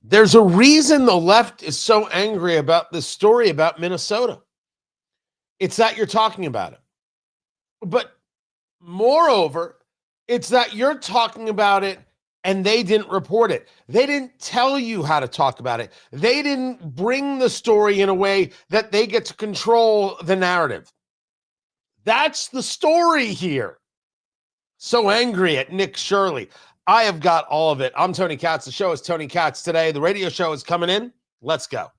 There's a reason the left is so angry about this story about Minnesota. It's that you're talking about it. But moreover, it's that you're talking about it and they didn't report it. They didn't tell you how to talk about it. They didn't bring the story in a way that they get to control the narrative. That's the story here. So angry at Nick Shirley. I have got all of it. I'm Tony Katz. The show is Tony Katz Today. The radio show is coming in. Let's go.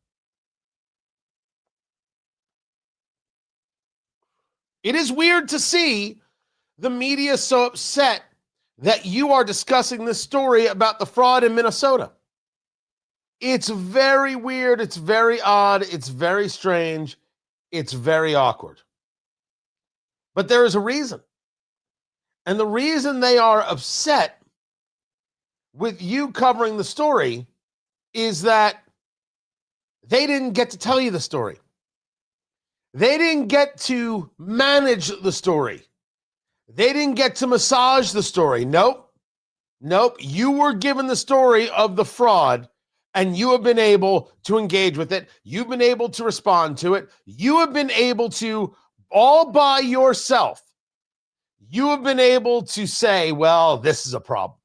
It is weird to see the media so upset that you are discussing this story about the fraud in Minnesota. It's very weird. It's very odd. It's very strange. It's very awkward. But there is a reason. And the reason they are upset with you covering the story is that they didn't get to tell you the story. They didn't get to manage the story. They didn't get to massage the story. Nope. You were given the story of the fraud, and you have been able to engage with it. You've been able to respond to it. You have been able to, all by yourself, you have been able to say, well, this is a problem.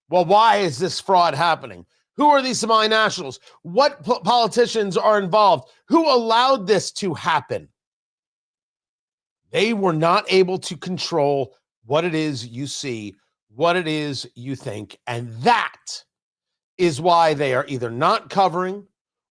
Well, why is this fraud happening? Who are these semi-nationals? What politicians are involved? Who allowed this to happen? They were not able to control what it is you see, what it is you think, and that is why they are either not covering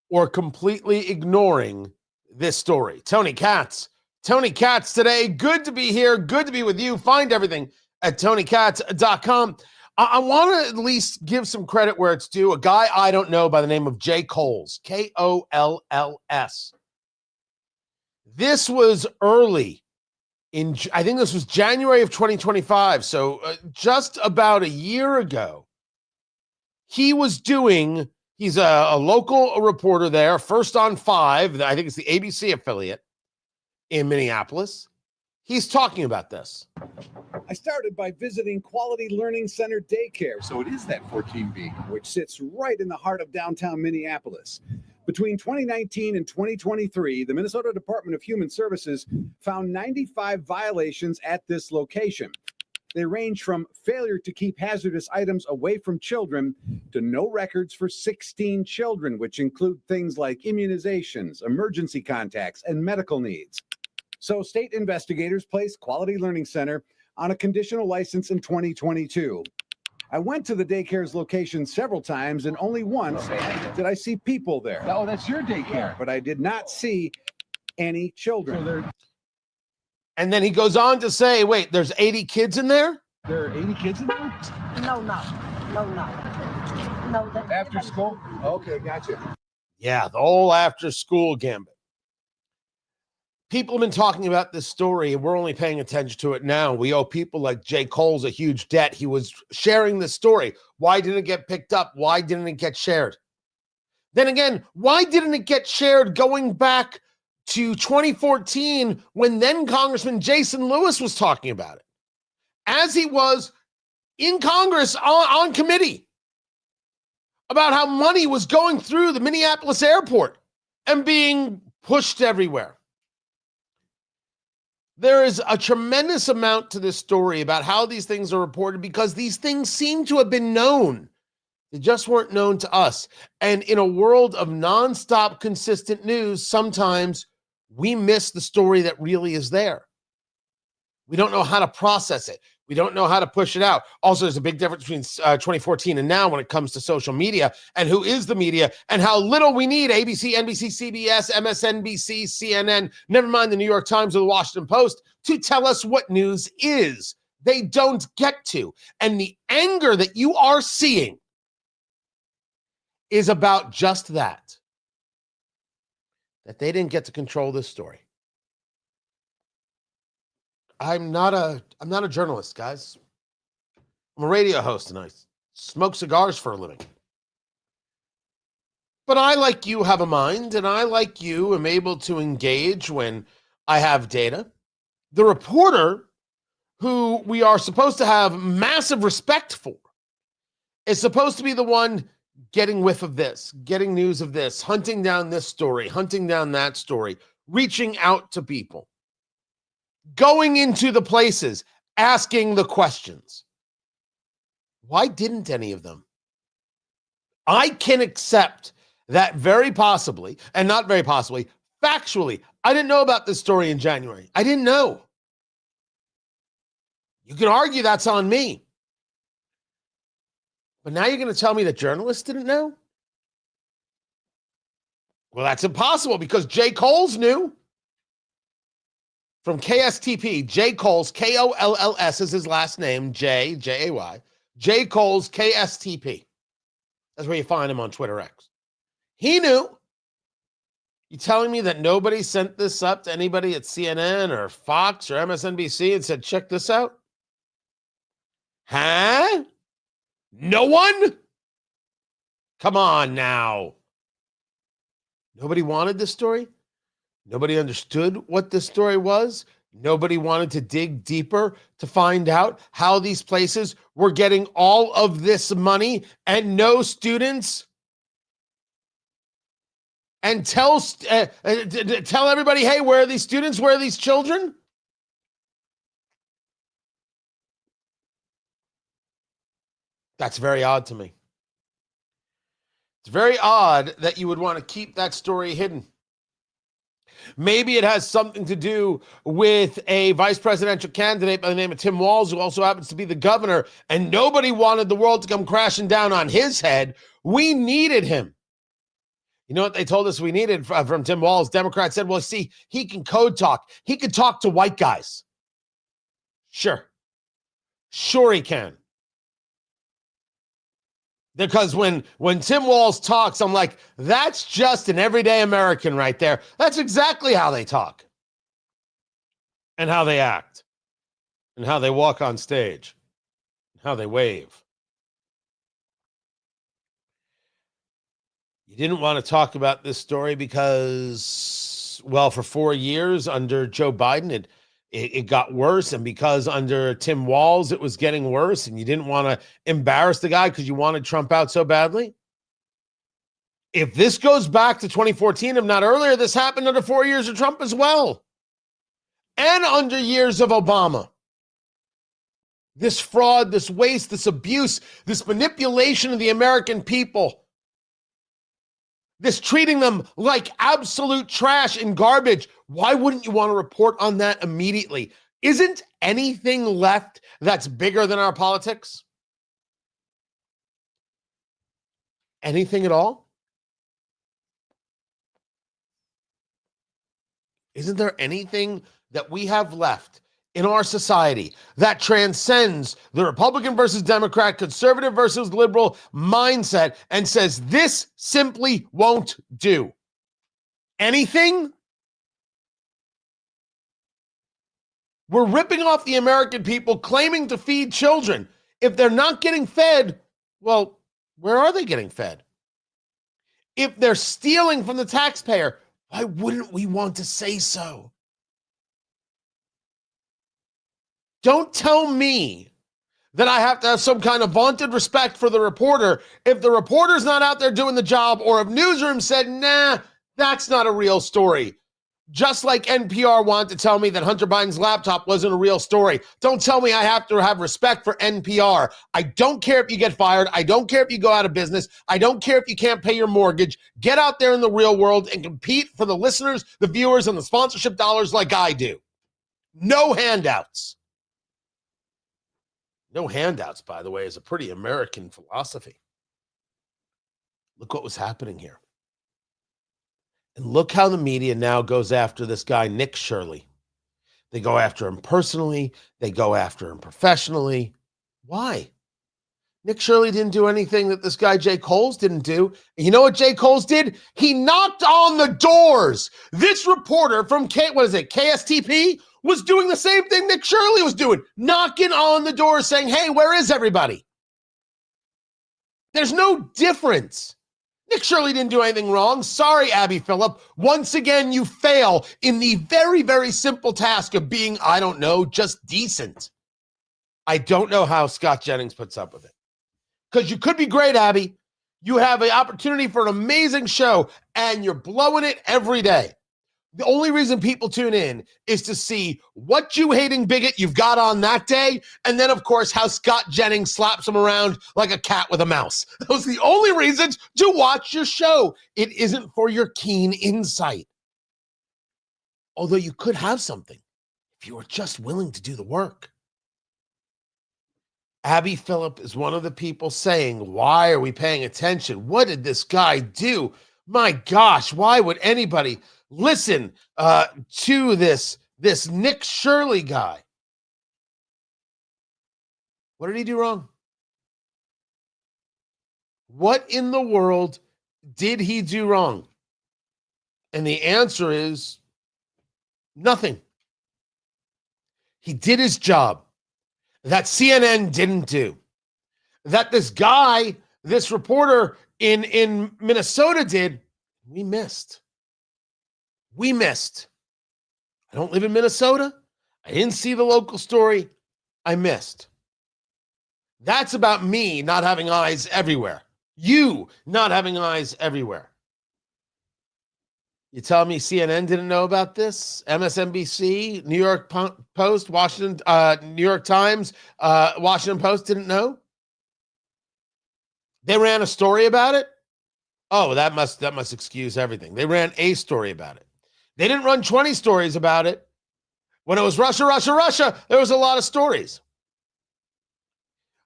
or completely ignoring this story. Tony Katz Today. Good to be here. Good to be with you. Find everything at TonyKatz.com. I want to at least give some credit where it's due. A guy I don't know by the name of Jay Coles, Kolls. This was early I think this was January of 2025. So just about a year ago, he's a local reporter there, First on 5. I think it's the ABC affiliate in Minneapolis. He's talking about this. I started by visiting Quality Learning Center Daycare. So it is that 14B. Which sits right in the heart of downtown Minneapolis. Between 2019 and 2023, the Minnesota Department of Human Services found 95 violations at this location. They range from failure to keep hazardous items away from children to no records for 16 children, which include things like immunizations, emergency contacts, and medical needs. So state investigators placed Quality Learning Center on a conditional license in 2022. I went to the daycare's location several times, and only once did I see people there. Oh, that's your daycare. But I did not see any children. And then he goes on to say, wait, there's 80 kids in there? There are 80 kids in there? No. After school? Okay, gotcha. Yeah, the whole after school gambit. People have been talking about this story, and we're only paying attention to it now. We owe people like Jay Coles a huge debt. He was sharing this story. Why didn't it get picked up? Why didn't it get shared? Then again, why didn't it get shared going back to 2014 when then Congressman Jason Lewis was talking about it? As he was in Congress on committee about how money was going through the Minneapolis airport and being pushed everywhere. There is a tremendous amount to this story about how these things are reported because these things seem to have been known. They just weren't known to us. And in a world of nonstop consistent news, sometimes we miss the story that really is there. We don't know how to process it. We don't know how to push it out. Also, there's a big difference between 2014 and now when it comes to social media and who is the media and how little we need ABC, NBC, CBS, MSNBC, CNN, never mind the New York Times or the Washington Post to tell us what news is. They don't get to. And the anger that you are seeing is about just that they didn't get to control this story. I'm not a journalist, guys. I'm a radio host and I smoke cigars for a living. But I, like you, have a mind, and I, like you, am able to engage when I have data. The reporter, who we are supposed to have massive respect for, is supposed to be the one getting whiff of this, getting news of this, hunting down this story, hunting down that story, reaching out to people, going into the places, asking the questions. Why didn't any of them? I can accept that very possibly, and not very possibly, factually, I didn't know about this story in January. I didn't know. You can argue that's on me. But now you're going to tell me that journalists didn't know? Well, that's impossible because Jay Coles knew. From KSTP, Jay Coles, Kolls is his last name, J-A-Y. Jay Coles, KSTP. That's where you find him on Twitter X. He knew. You telling me that nobody sent this up to anybody at CNN or Fox or MSNBC and said, check this out? Huh? No one? Come on now. Nobody wanted this story? Nobody understood what this story was? Nobody wanted to dig deeper to find out how these places were getting all of this money and no students? And tell everybody, hey, where are these students? Where are these children? That's very odd to me. It's very odd that you would want to keep that story hidden. Maybe it has something to do with a vice presidential candidate by the name of Tim Walz, who also happens to be the governor, and nobody wanted the world to come crashing down on his head. We needed him. You know what they told us we needed from Tim Walz? Democrats said, well, see, he can code talk. He can talk to white guys. Sure. Sure he can. Because when Tim Walz talks, I'm like, that's just an everyday American right there. That's exactly how they talk. And how they act. And how they walk on stage. And how they wave. You didn't want to talk about this story because, well, for 4 years under Joe Biden, it got worse. And because under Tim Walz, it was getting worse. And you didn't want to embarrass the guy because you wanted Trump out so badly. If this goes back to 2014, if not earlier, this happened under 4 years of Trump as well. And under years of Obama. This fraud, this waste, this abuse, this manipulation of the American people. This treating them like absolute trash and garbage. Why wouldn't you want to report on that immediately? Isn't anything left that's bigger than our politics? Anything at all? Isn't there anything that we have left in our society that transcends the Republican versus Democrat, conservative versus liberal mindset and says this simply won't do? Anything? We're ripping off the American people, claiming to feed children. If they're not getting fed, well, where are they getting fed? If they're stealing from the taxpayer, why wouldn't we want to say so? Don't tell me that I have to have some kind of vaunted respect for the reporter if the reporter's not out there doing the job, or if newsroom said, nah, that's not a real story. Just like NPR wanted to tell me that Hunter Biden's laptop wasn't a real story. Don't tell me I have to have respect for NPR. I don't care if you get fired. I don't care if you go out of business. I don't care if you can't pay your mortgage. Get out there in the real world and compete for the listeners, the viewers, and the sponsorship dollars like I do. No handouts. No handouts, by the way, is a pretty American philosophy. Look what was happening here. And look how the media now goes after this guy, Nick Shirley. They go after him personally. They go after him professionally. Why? Nick Shirley didn't do anything that this guy Jay Coles didn't do. And you know what Jay Coles did? He knocked on the doors. This reporter from KSTP was doing the same thing Nick Shirley was doing, knocking on the door saying, hey, where is everybody? There's no difference. Nick Shirley didn't do anything wrong. Sorry, Abby Phillip. Once again, you fail in the very, very simple task of being, I don't know, just decent. I don't know how Scott Jennings puts up with it. Because you could be great, Abby. You have an opportunity for an amazing show, and you're blowing it every day. The only reason people tune in is to see what Jew-hating bigot you've got on that day, and then, of course, how Scott Jennings slaps him around like a cat with a mouse. Those are the only reasons to watch your show. It isn't for your keen insight. Although you could have something if you were just willing to do the work. Abby Phillip is one of the people saying, why are we paying attention? What did this guy do? My gosh, why would anybody listen to this Nick Shirley guy? What did he do wrong? What in the world did he do wrong? And the answer is nothing. He did his job that CNN didn't do, that this guy, this reporter in Minnesota did. We missed. I don't live in Minnesota. I didn't see the local story. I missed. That's about me not having eyes everywhere. You not having eyes everywhere. You tell me CNN didn't know about this? MSNBC, New York Post, New York Times, Washington Post didn't know? They ran a story about it? Oh, that must excuse everything. They ran a story about it. They didn't run 20 stories about it. When it was Russia, there was a lot of stories.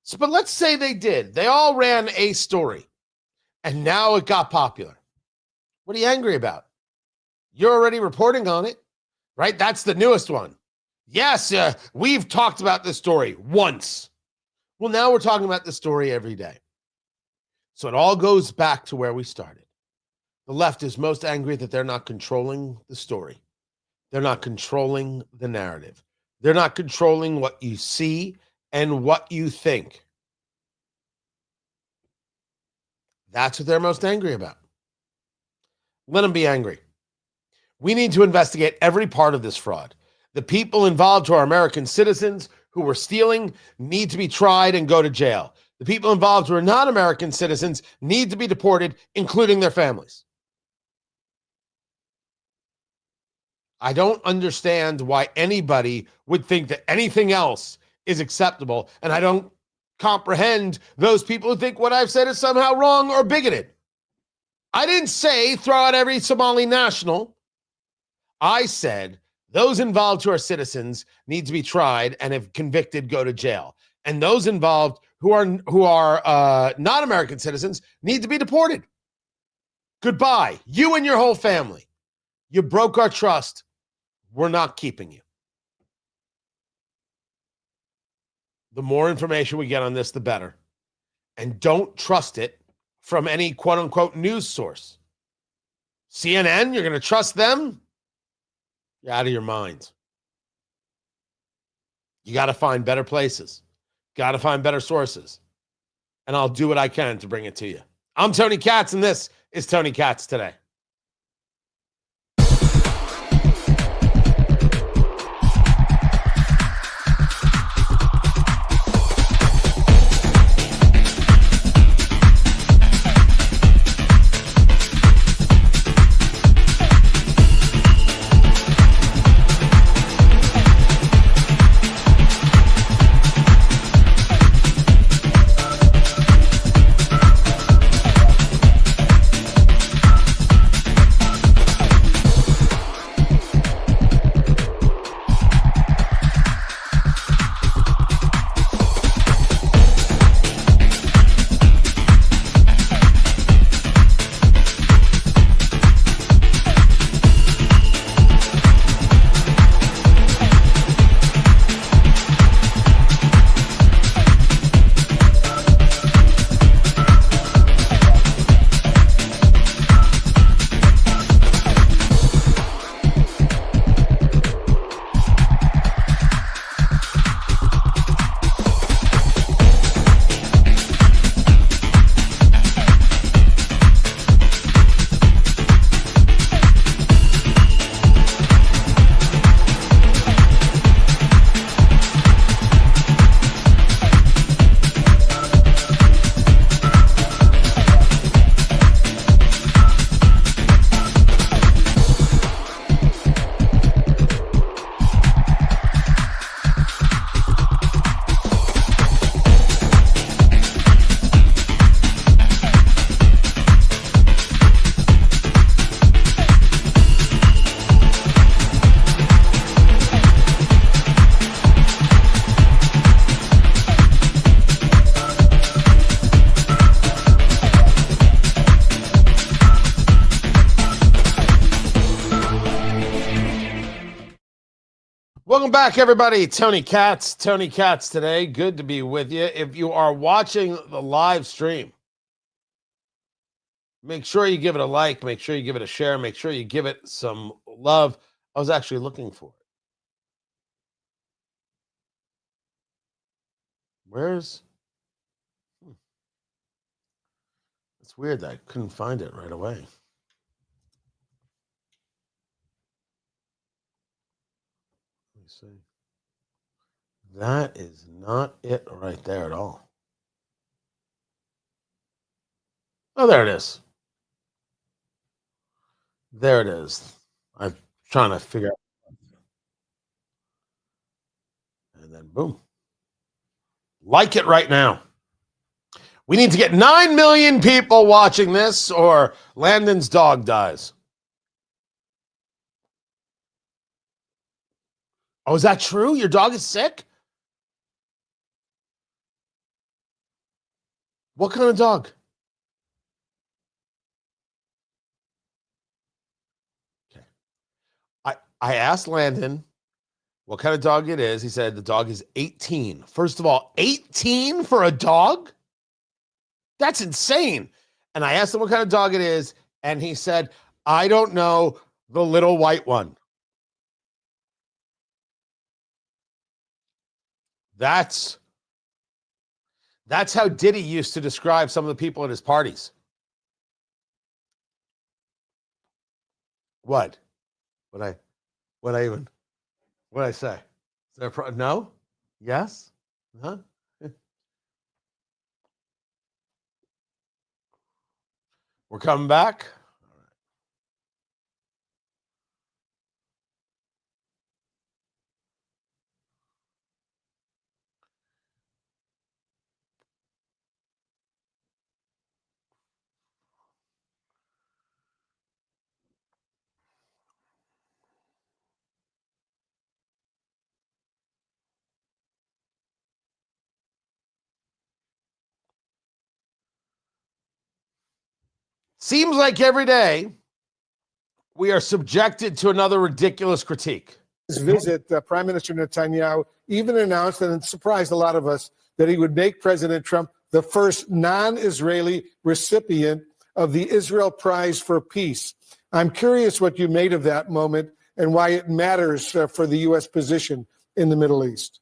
So, but let's say they did. They all ran a story, and now it got popular. What are you angry about? You're already reporting on it, right? That's the newest one. Yes, we've talked about this story once. Well, now we're talking about this story every day. So it all goes back to where we started. The left is most angry that they're not controlling the story. They're not controlling the narrative. They're not controlling what you see and what you think. That's what they're most angry about. Let them be angry. We need to investigate every part of this fraud. The people involved who are American citizens who were stealing need to be tried and go to jail. The people involved who are not American citizens need to be deported, including their families. I don't understand why anybody would think that anything else is acceptable, and I don't comprehend those people who think what I've said is somehow wrong or bigoted. I didn't say throw out every Somali national. I said those involved who are citizens need to be tried and if convicted, go to jail. And those involved who are not American citizens need to be deported. Goodbye, you and your whole family. You broke our trust. We're not keeping you. The more information we get on this, the better. And don't trust it from any quote-unquote news source. CNN, you're going to trust them? You're out of your mind. You got to find better places. Got to find better sources. And I'll do what I can to bring it to you. I'm Tony Katz, and this is Tony Katz Today. Welcome back, everybody. Tony Katz today. Good to be with you. If you are watching the live stream, make sure you give it a like, make sure you give it a share, make sure you give it some love. I was actually looking for it. Where's... It's weird that I couldn't find it right away. Let me see. That is not it right there at all. Oh, there it is. There it is. I'm trying to figure out. And then boom. Like it right now. We need to get 9 million people watching this or Landon's dog dies. Oh, is that true? Your dog is sick? What kind of dog? Okay. I asked Landon what kind of dog it is. He said the dog is 18. First of all, 18 for a dog? That's insane. And I asked him what kind of dog it is, and he said, I don't know, the little white one. That's how Diddy used to describe some of the people at his parties. What? What I say? Is there no? Yes? Huh? We're coming back. Seems like every day we are subjected to another ridiculous critique. His visit, Prime Minister Netanyahu even announced, and it surprised a lot of us, that he would make President Trump the first non-Israeli recipient of the Israel Prize for Peace. I'm curious what you made of that moment and why it matters for the U.S. position in the Middle East.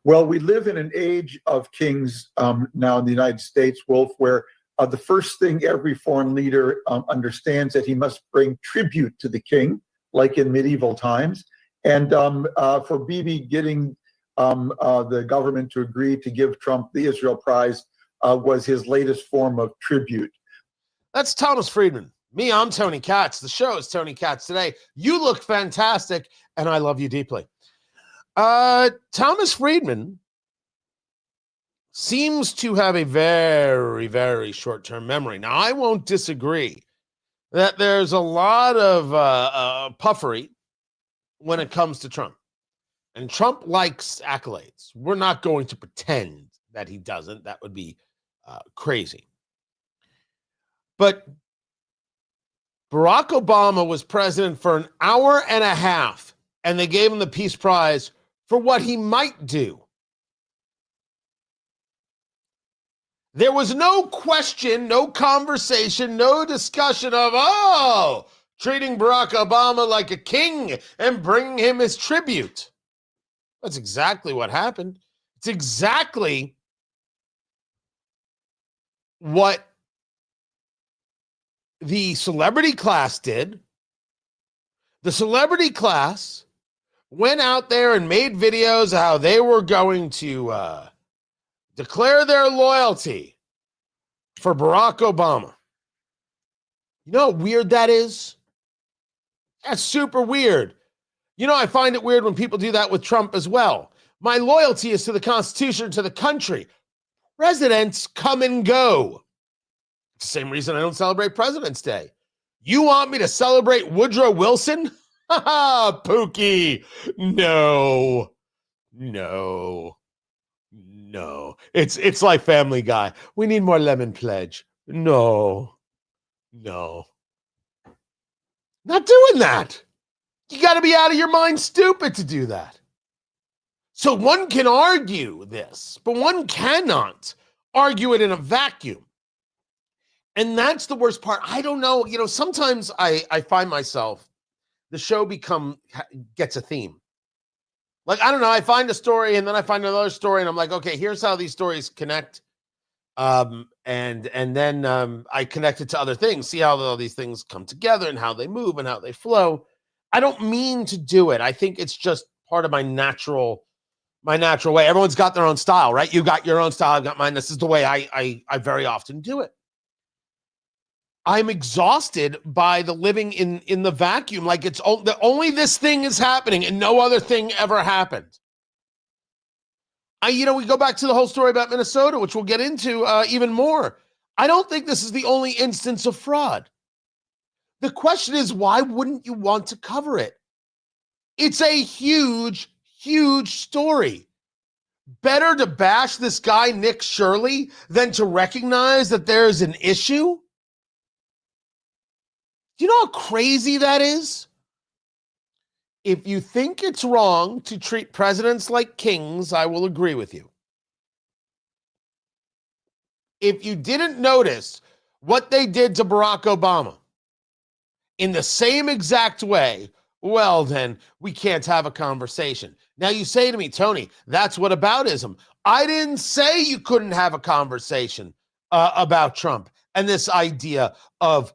Well, we live in an age of kings now in the United States, Wolf, where the first thing every foreign leader understands that he must bring tribute to the king, like in medieval times. And for Bibi getting the government to agree to give Trump the Israel Prize was his latest form of tribute. That's Thomas Friedman. Me, I'm Tony Katz. The show is Tony Katz Today. You look fantastic, and I love you deeply. Thomas Friedman seems to have a very, very short-term memory. Now, I won't disagree that there's a lot of puffery when it comes to Trump. And Trump likes accolades. We're not going to pretend that he doesn't. That would be crazy. But Barack Obama was president for an hour and a half, and they gave him the Peace Prize for what he might do. There was no question, no conversation, no discussion of, treating Barack Obama like a king and bringing him his tribute. That's exactly what happened. It's exactly what the celebrity class did. The celebrity class went out there and made videos of how they were going to declare their loyalty for Barack Obama. You know how weird that is? That's super weird. You know, I find it weird when people do that with Trump as well. My loyalty is to the Constitution, to the country. Presidents come and go. It's the same reason I don't celebrate President's Day. You want me to celebrate Woodrow Wilson? Ha ha, Pookie. No. It's like Family Guy. We need more lemon pledge. No. Not doing that. You got to be out of your mind stupid to do that. So one can argue this, but one cannot argue it in a vacuum. And that's the worst part. I don't know. Sometimes I find myself, the show gets a theme. Like, I don't know. I find a story and then I find another story and I'm like, okay, here's how these stories connect. And then I connect it to other things, see how all these things come together and how they move and how they flow. I don't mean to do it. I think it's just part of my natural way. Everyone's got their own style, right? You got your own style. I've got mine. This is the way I very often do it. I'm exhausted by the living in the vacuum. Like it's only this thing is happening and no other thing ever happened. We go back to the whole story about Minnesota, which we'll get into even more. I don't think this is the only instance of fraud. The question is, why wouldn't you want to cover it? It's a huge, huge story. Better to bash this guy, Nick Shirley, than to recognize that there's an issue. Do you know how crazy that is? If you think it's wrong to treat presidents like kings, I will agree with you. If you didn't notice what they did to Barack Obama in the same exact way, well, then we can't have a conversation. Now you say to me, Tony, that's whataboutism. I didn't say you couldn't have a conversation about Trump and this idea of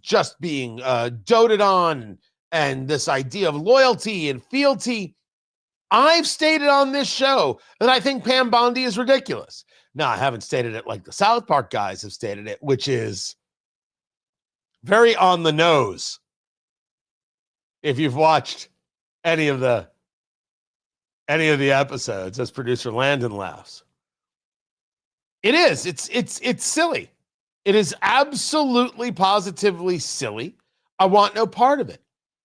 just being doted on and this idea of loyalty and fealty. I've stated on this show that I think Pam Bondi is ridiculous. Now, I haven't stated it like the South Park guys have stated it, which is very on the nose. If you've watched any of the episodes, as producer Landon laughs. It is. It's silly. It is absolutely, positively silly. I want no part of it,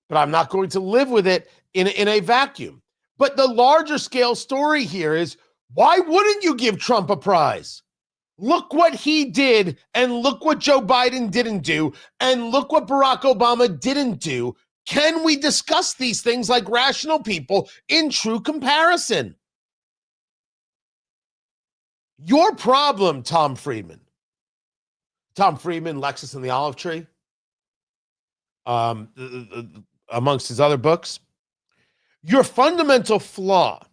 but I'm not going to live with it in a vacuum. But the larger scale story here is, why wouldn't you give Trump a prize? Look what he did, and look what Joe Biden didn't do, and look what Barack Obama didn't do. Can we discuss these things like rational people in true comparison? Your problem, Tom Friedman, Lexus and the Olive Tree, amongst his other books, your fundamental flaw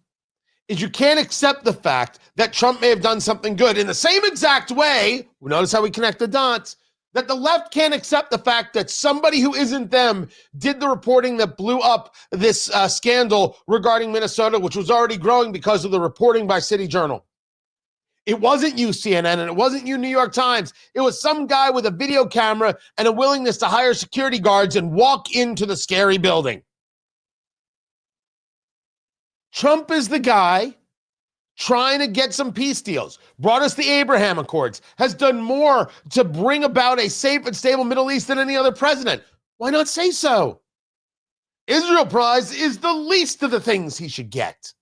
is you can't accept the fact that Trump may have done something good in the same exact way. Notice how we connect the dots. That the left can't accept the fact that somebody who isn't them did the reporting that blew up this scandal regarding Minnesota, which was already growing because of the reporting by City Journal. It wasn't you, CNN, and it wasn't you, New York Times. It was some guy with a video camera and a willingness to hire security guards and walk into the scary building. Trump is the guy trying to get some peace deals, brought us the Abraham Accords, has done more to bring about a safe and stable Middle East than any other president. Why not say so? Israel Prize is the least of the things he should get.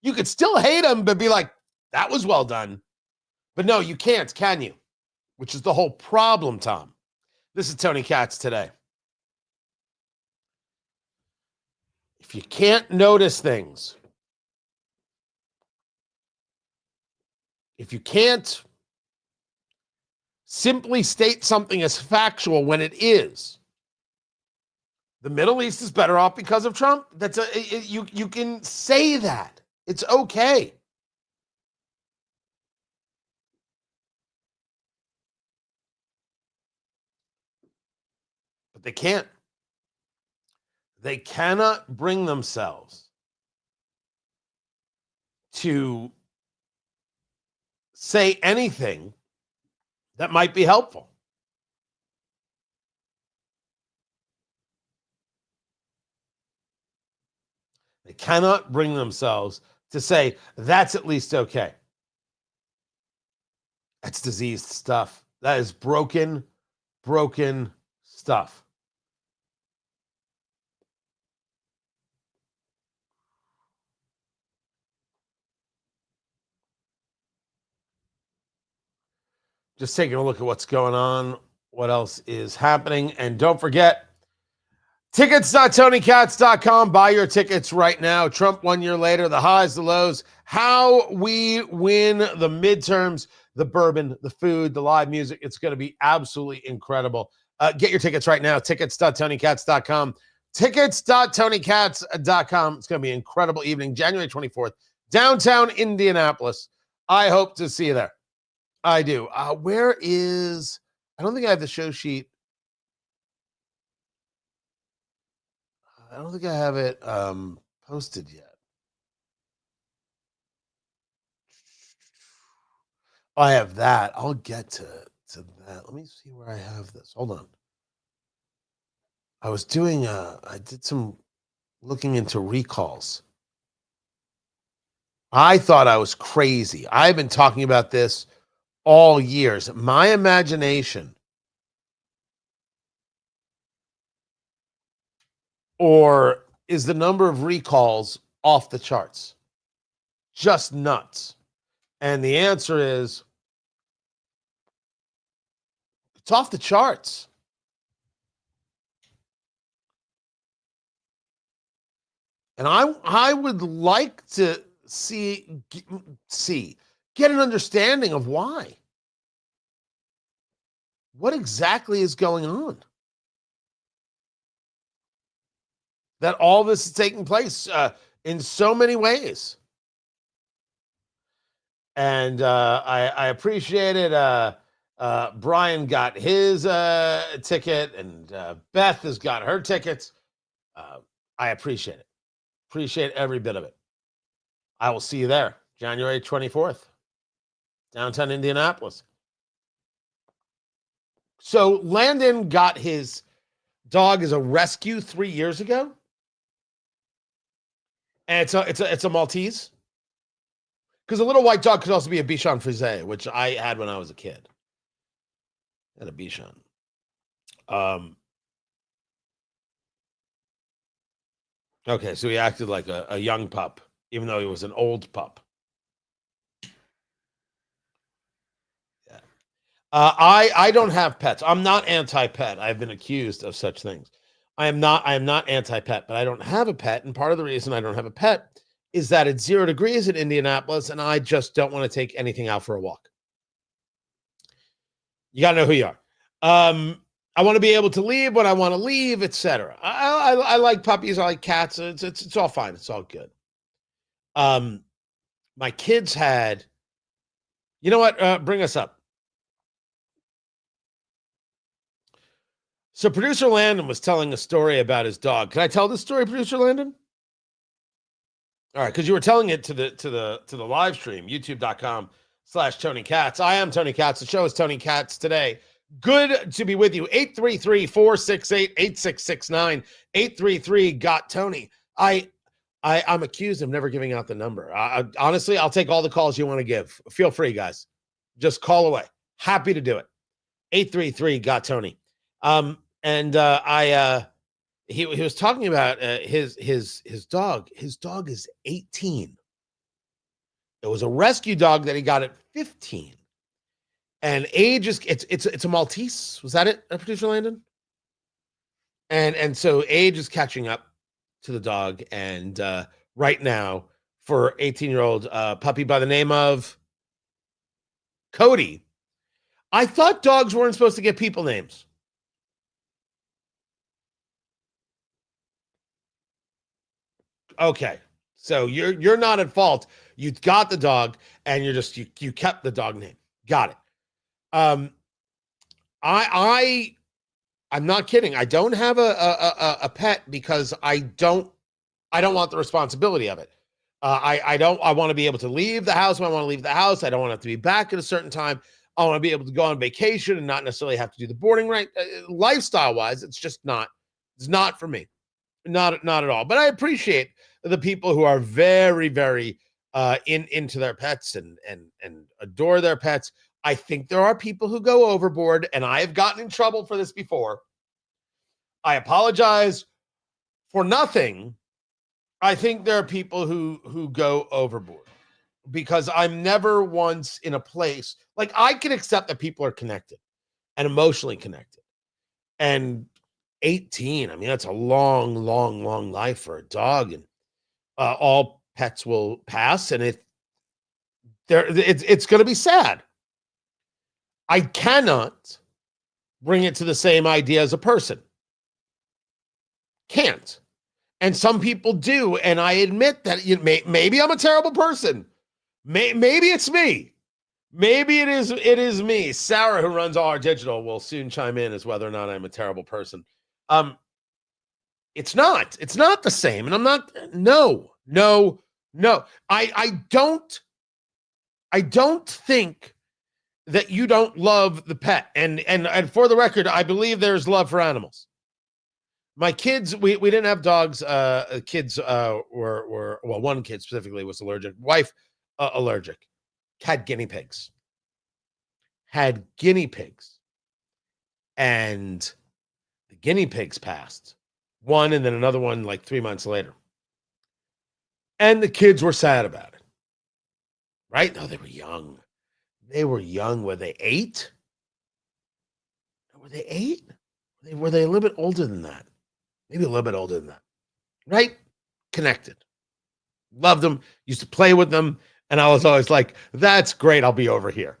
You could still hate him, but be like, that was well done. But no, you can't, can you? Which is the whole problem, Tom. This is Tony Katz today. If you can't notice things, if you can't simply state something as factual when it is, the Middle East is better off because of Trump. You can say that. It's okay. But they can't. They cannot bring themselves to say anything that might be helpful. They cannot bring themselves to say, that's at least okay. That's diseased stuff. That is broken stuff. Just taking a look at what's going on, what else is happening. And don't forget, Tickets.TonyKatz.com. Buy your tickets right now. Trump 1 year later, the highs, the lows, how we win the midterms, the bourbon, the food, the live music. It's going to be absolutely incredible. Get your tickets right now. Tickets.TonyKatz.com. Tickets.TonyKatz.com. It's going to be an incredible evening, January 24th, downtown Indianapolis. I hope to see you there. I do. I don't think I have the show sheet. I don't think I have it posted yet. I have that. I'll get to that. Let me see where I have this. Hold on. I did some looking into recalls. I thought I was crazy. I've been talking about this all years. My imagination, or is the number of recalls off the charts? Just nuts. And the answer is it's off the charts. And I would like to get an understanding of why. What exactly is going on? That all this is taking place in so many ways. And I appreciate it. Brian got his ticket, and Beth has got her tickets. I appreciate it. Appreciate every bit of it. I will see you there, January 24th, downtown Indianapolis. So Landon got his dog as a rescue 3 years ago. And it's a Maltese. Because a little white dog could also be a Bichon Frise, which I had when I was a kid. I had a Bichon. Okay, so he acted like a young pup, even though he was an old pup. Yeah. I don't have pets. I'm not anti-pet. I've been accused of such things. I am not anti-pet, but I don't have a pet. And part of the reason I don't have a pet is that it's 0 degrees in Indianapolis, and I just don't want to take anything out for a walk. You got to know who you are. I want to be able to leave when I want to leave, etc. I like puppies. I like cats. It's all fine. It's all good. My kids had, you know what? Bring us up. So producer Landon was telling a story about his dog. Can I tell this story, producer Landon? All right, because you were telling it to the live stream, youtube.com/Tony Katz. I am Tony Katz. The show is Tony Katz Today. Good to be with you. 833-468-8669. 833-GOT-TONY. I'm accused of never giving out the number. Honestly, I'll take all the calls you want to give. Feel free, guys. Just call away. Happy to do it. 833-GOT-TONY. He was talking about his dog. His dog is 18. It was a rescue dog that he got at 15. And age is it's a Maltese. Was that it, producer Landon? And so age is catching up to the dog. And right now, for 18-year-old puppy by the name of Cody, I thought dogs weren't supposed to get people names. Okay, so you're not at fault. You got the dog, and you kept the dog name. Got it. I'm not kidding. I don't have a pet because I don't want the responsibility of it. I want to be able to leave the house when I want to leave the house. I don't want to have to be back at a certain time. I want to be able to go on vacation and not necessarily have to do the boarding right. Lifestyle wise, it's not for me. Not at all. But I appreciate the people who are very, very into their pets and adore their pets. I think there are people who go overboard, and I have gotten in trouble for this before. I apologize for nothing. I think there are people who go overboard because I'm never once in a place like I can accept that people are connected and emotionally connected. And 18. I mean, that's a long, long, long life for a dog, and all pets will pass, and it's going to be sad. I cannot bring it to the same idea as a person. Can't. And some people do, and I admit that maybe I'm a terrible person. Maybe it's me. Maybe it is me. Sarah, who runs all our digital, will soon chime in as whether or not I'm a terrible person. It's not. It's not the same, and I'm not. No. I don't think that you don't love the pet, and for the record, I believe there's love for animals. My kids, we didn't have dogs. Kids were well, one kid specifically was allergic. Wife allergic. Had guinea pigs. And the guinea pigs passed. One and then another one like 3 months later. And the kids were sad about it. Right? No, they were young. Were they 8? Were they 8? Were they a little bit older than that? Maybe a little bit older than that. Right? Connected. Loved them. Used to play with them. And I was always like, that's great. I'll be over here.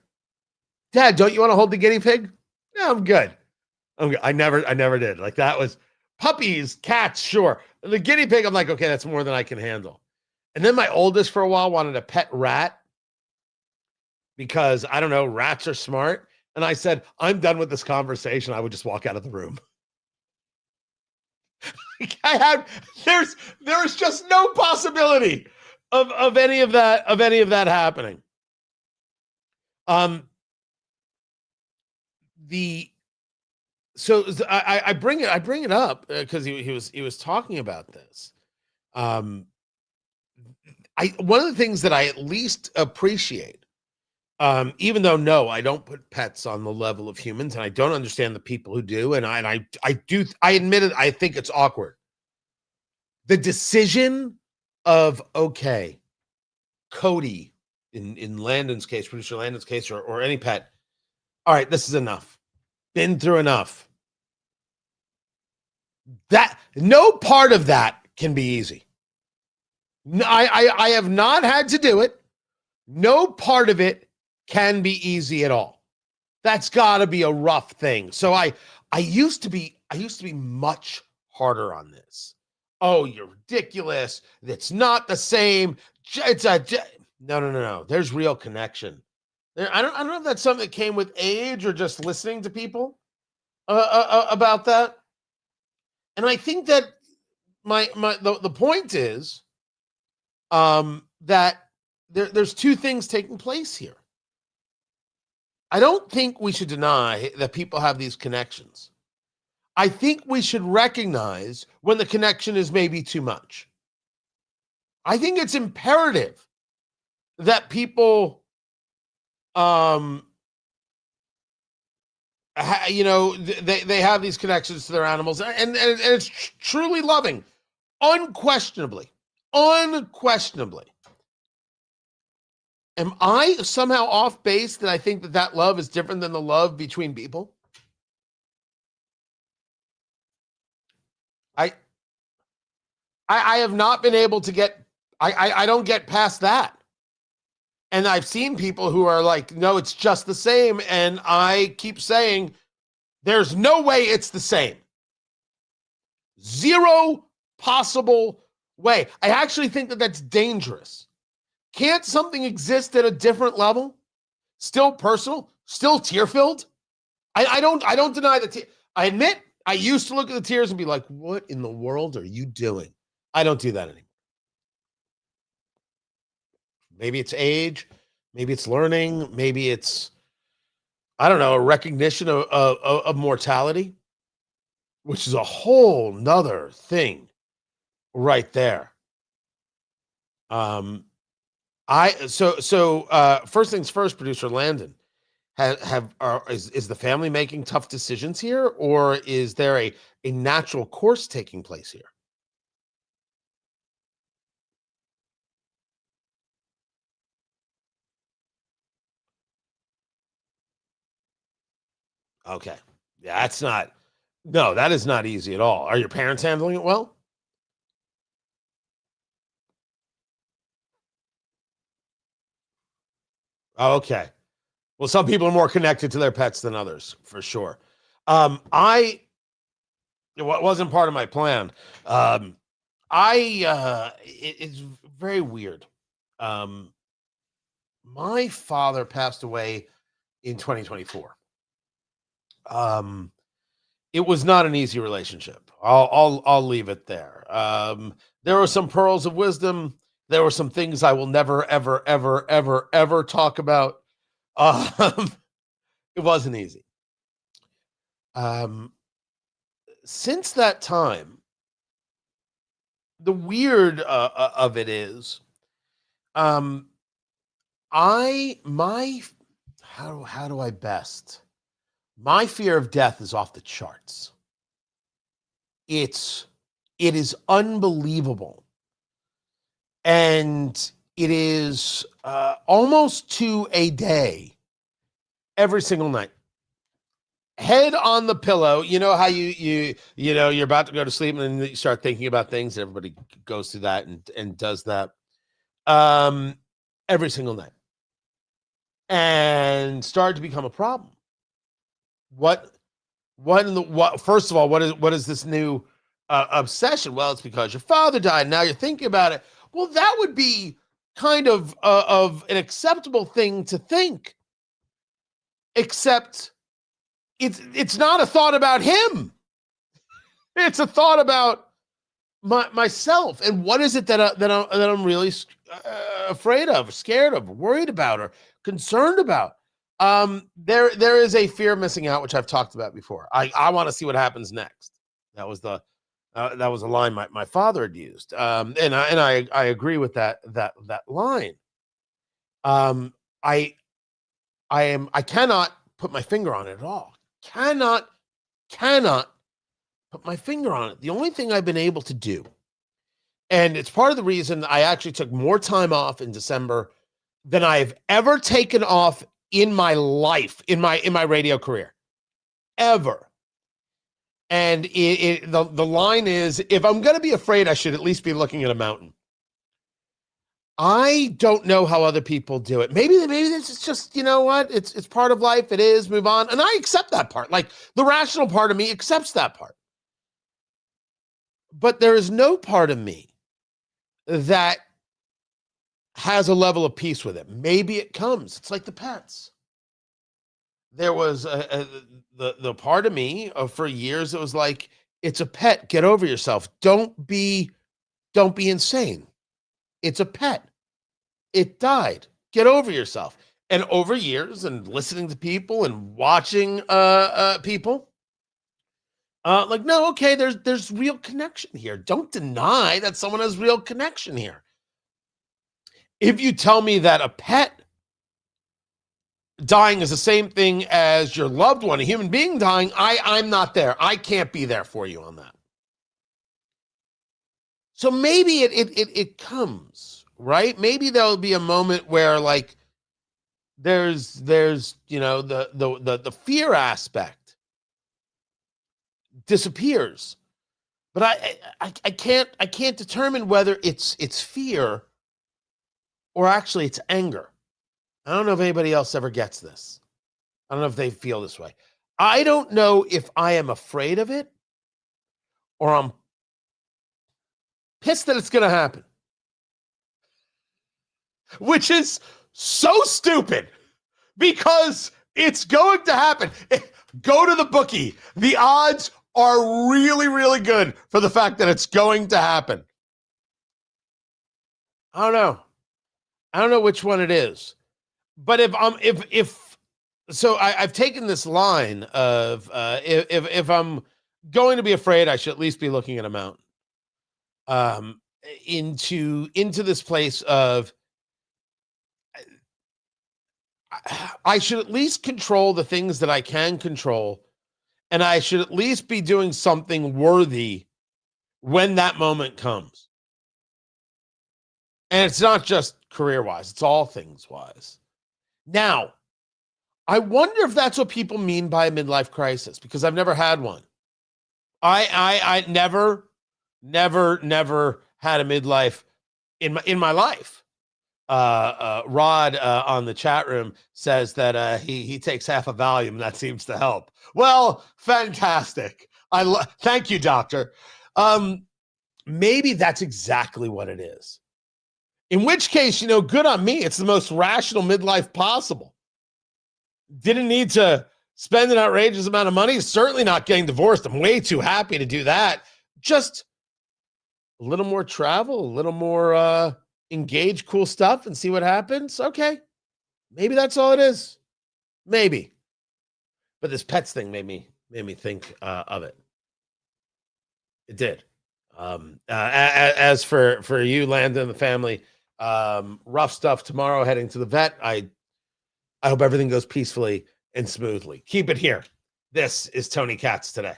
Dad, don't you want to hold the guinea pig? No, I'm good. I never did. Like, that was puppies, cats, sure. The guinea pig, I'm like, okay, that's more than I can handle. And then my oldest for a while wanted a pet rat because, I don't know, rats are smart. And I said, I'm done with this conversation. I would just walk out of the room. There's just no possibility of any of that happening. I bring it up because he was talking about this. One of the things that I at least appreciate, even though no, I don't put pets on the level of humans, and I don't understand the people who do, and I admit it, I think it's awkward. The decision of, okay, Cody, in Landon's case, producer Landon's case, or any pet, all right, this is enough. Been through enough. That no part of that can be easy. I have not had to do it. No part of it can be easy at all. That's got to be a rough thing. So I used to be much harder on this. Oh, you're ridiculous. That's not the same. No. There's real connection. I don't know if that's something that came with age or just listening to people about that. And I think that the point is that there's two things taking place here. I don't think we should deny that people have these connections. I think we should recognize when the connection is maybe too much. I think it's imperative that people, they have these connections to their animals, and it's truly loving, unquestionably. Am I somehow off base that I think that love is different than the love between people? I have not been able to get, I don't get past that. And I've seen people who are like, no, it's just the same. And I keep saying, there's no way it's the same. Zero possible way. I actually think that that's dangerous. Can't something exist at a different level? Still personal, still tear-filled? I don't deny the tear. I admit I used to look at the tears and be like, what in the world are you doing? I don't do that anymore. Maybe it's age, maybe it's learning, maybe it's, I don't know, a recognition of mortality, which is a whole nother thing right there. First things first, producer Landon, is the family making tough decisions here, or is there a natural course taking place here? Okay. Yeah, that's not, No, that is not easy at all. Are your parents handling it well? Oh, okay. Well, some people are more connected to their pets than others, for sure. It wasn't part of my plan. It's very weird. Um, my father passed away in 2024. It was not an easy relationship. I'll leave it there. There were some pearls of wisdom. There were some things I will never, ever, ever, ever, ever talk about. Um, it wasn't easy. Um, since that time, the weird of it is, um, I my how do I best? My fear of death is off the charts. It's it is unbelievable, and it is almost to a day every single night. Head on the pillow. You know how you're about to go to sleep and then you start thinking about things. Everybody goes through that and does that every single night, and started to become a problem. What first of all, what is this new obsession? Well, it's because your father died. Now you're thinking about it. Well, that would be kind of an acceptable thing to think, except it's not a thought about him. It's a thought about myself. And what is it that I'm really afraid of, scared of, worried about, or concerned about? There is a fear of missing out, which I've talked about before. I want to see what happens next. That was a line my father had used, and I agree with that line. I cannot put my finger on it at all. Cannot put my finger on it. The only thing I've been able to do, and it's part of the reason I actually took more time off in December than I've ever taken off in my life, in my radio career, ever. And the line is, if I'm going to be afraid, I should at least be looking at a mountain. I don't know how other people do it. Maybe this is just, you know what? It's part of life. It is, move on. And I accept that part. Like, the rational part of me accepts that part. But there is no part of me that has a level of peace with it. Maybe it comes. It's like the pets. There was the part of me for years that was like, it's a pet. Get over yourself. Don't be insane. It's a pet. It died. Get over yourself. And over years and listening to people and watching people, like, no, okay, there's real connection here. Don't deny that someone has real connection here. If you tell me that a pet dying is the same thing as your loved one, a human being dying, I'm not there. I can't be there for you on that. So maybe it comes, right? Maybe there'll be a moment where, like, there's the fear aspect disappears, but I can't determine whether it's fear or actually it's anger. I don't know if anybody else ever gets this. I don't know if they feel this way. I don't know if I am afraid of it or I'm pissed that it's going to happen, which is so stupid because it's going to happen. Go to the bookie. The odds are really, really good for the fact that it's going to happen. I don't know. I don't know which one it is. But I've taken this line of if I'm going to be afraid, I should at least be looking at a mountain. Into this place of I should at least control the things that I can control, and I should at least be doing something worthy when that moment comes. And it's not just career-wise, it's all things-wise. Now, I wonder if that's what people mean by a midlife crisis, because I've never had one. I never had a midlife in my life. Rod on the chat room says that he takes half a Valium. That seems to help. Well, fantastic. Thank you, doctor. Maybe that's exactly what it is. In which case, good on me. It's the most rational midlife possible. Didn't need to spend an outrageous amount of money. Certainly not getting divorced. I'm way too happy to do that. Just a little more travel, a little more engage, cool stuff, and see what happens. Okay, maybe that's all it is. Maybe, but this pets thing made me think of it. It did. As for you, Landon, and the family, rough stuff tomorrow. Heading to the vet. I hope everything goes peacefully and smoothly. Keep it here. This is Tony Katz Today.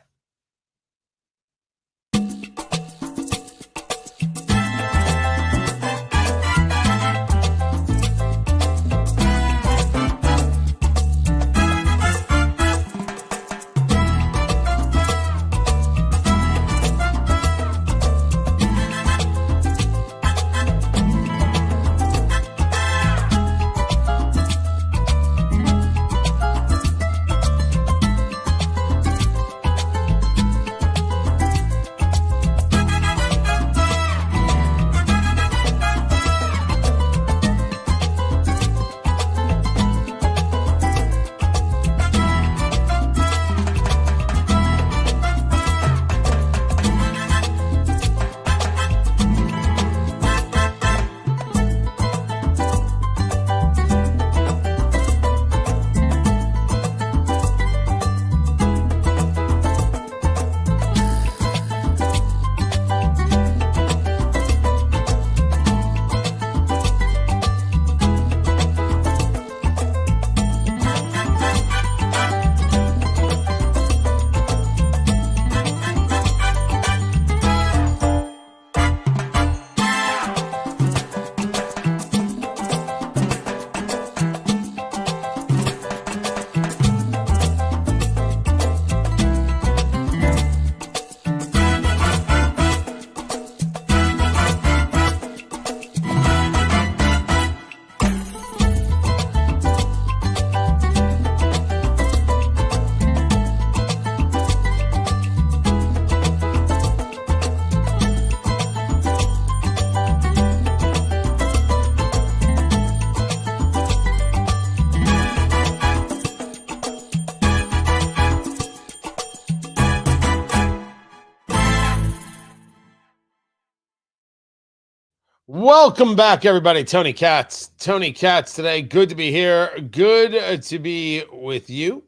Welcome back, everybody. Tony Katz today. Good to be here. Good to be with you.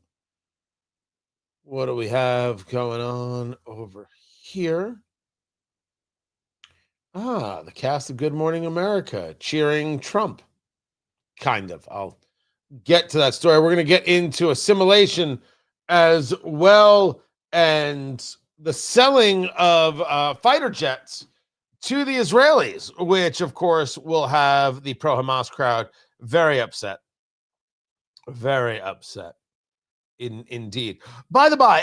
What do we have going on over here? The cast of Good Morning America cheering Trump. Kind of. I'll get to that story. We're going to get into assimilation as well and the selling of fighter jets to the Israelis, which, of course, will have the pro-Hamas crowd very upset. Very upset. Indeed. By the by,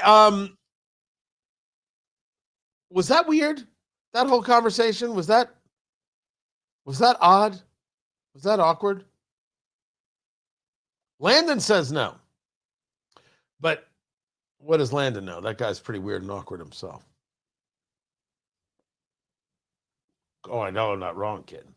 was that weird? That whole conversation? Was that odd? Was that awkward? Landon says no. But what does Landon know? That guy's pretty weird and awkward himself. Oh, I know I'm not wrong, kid.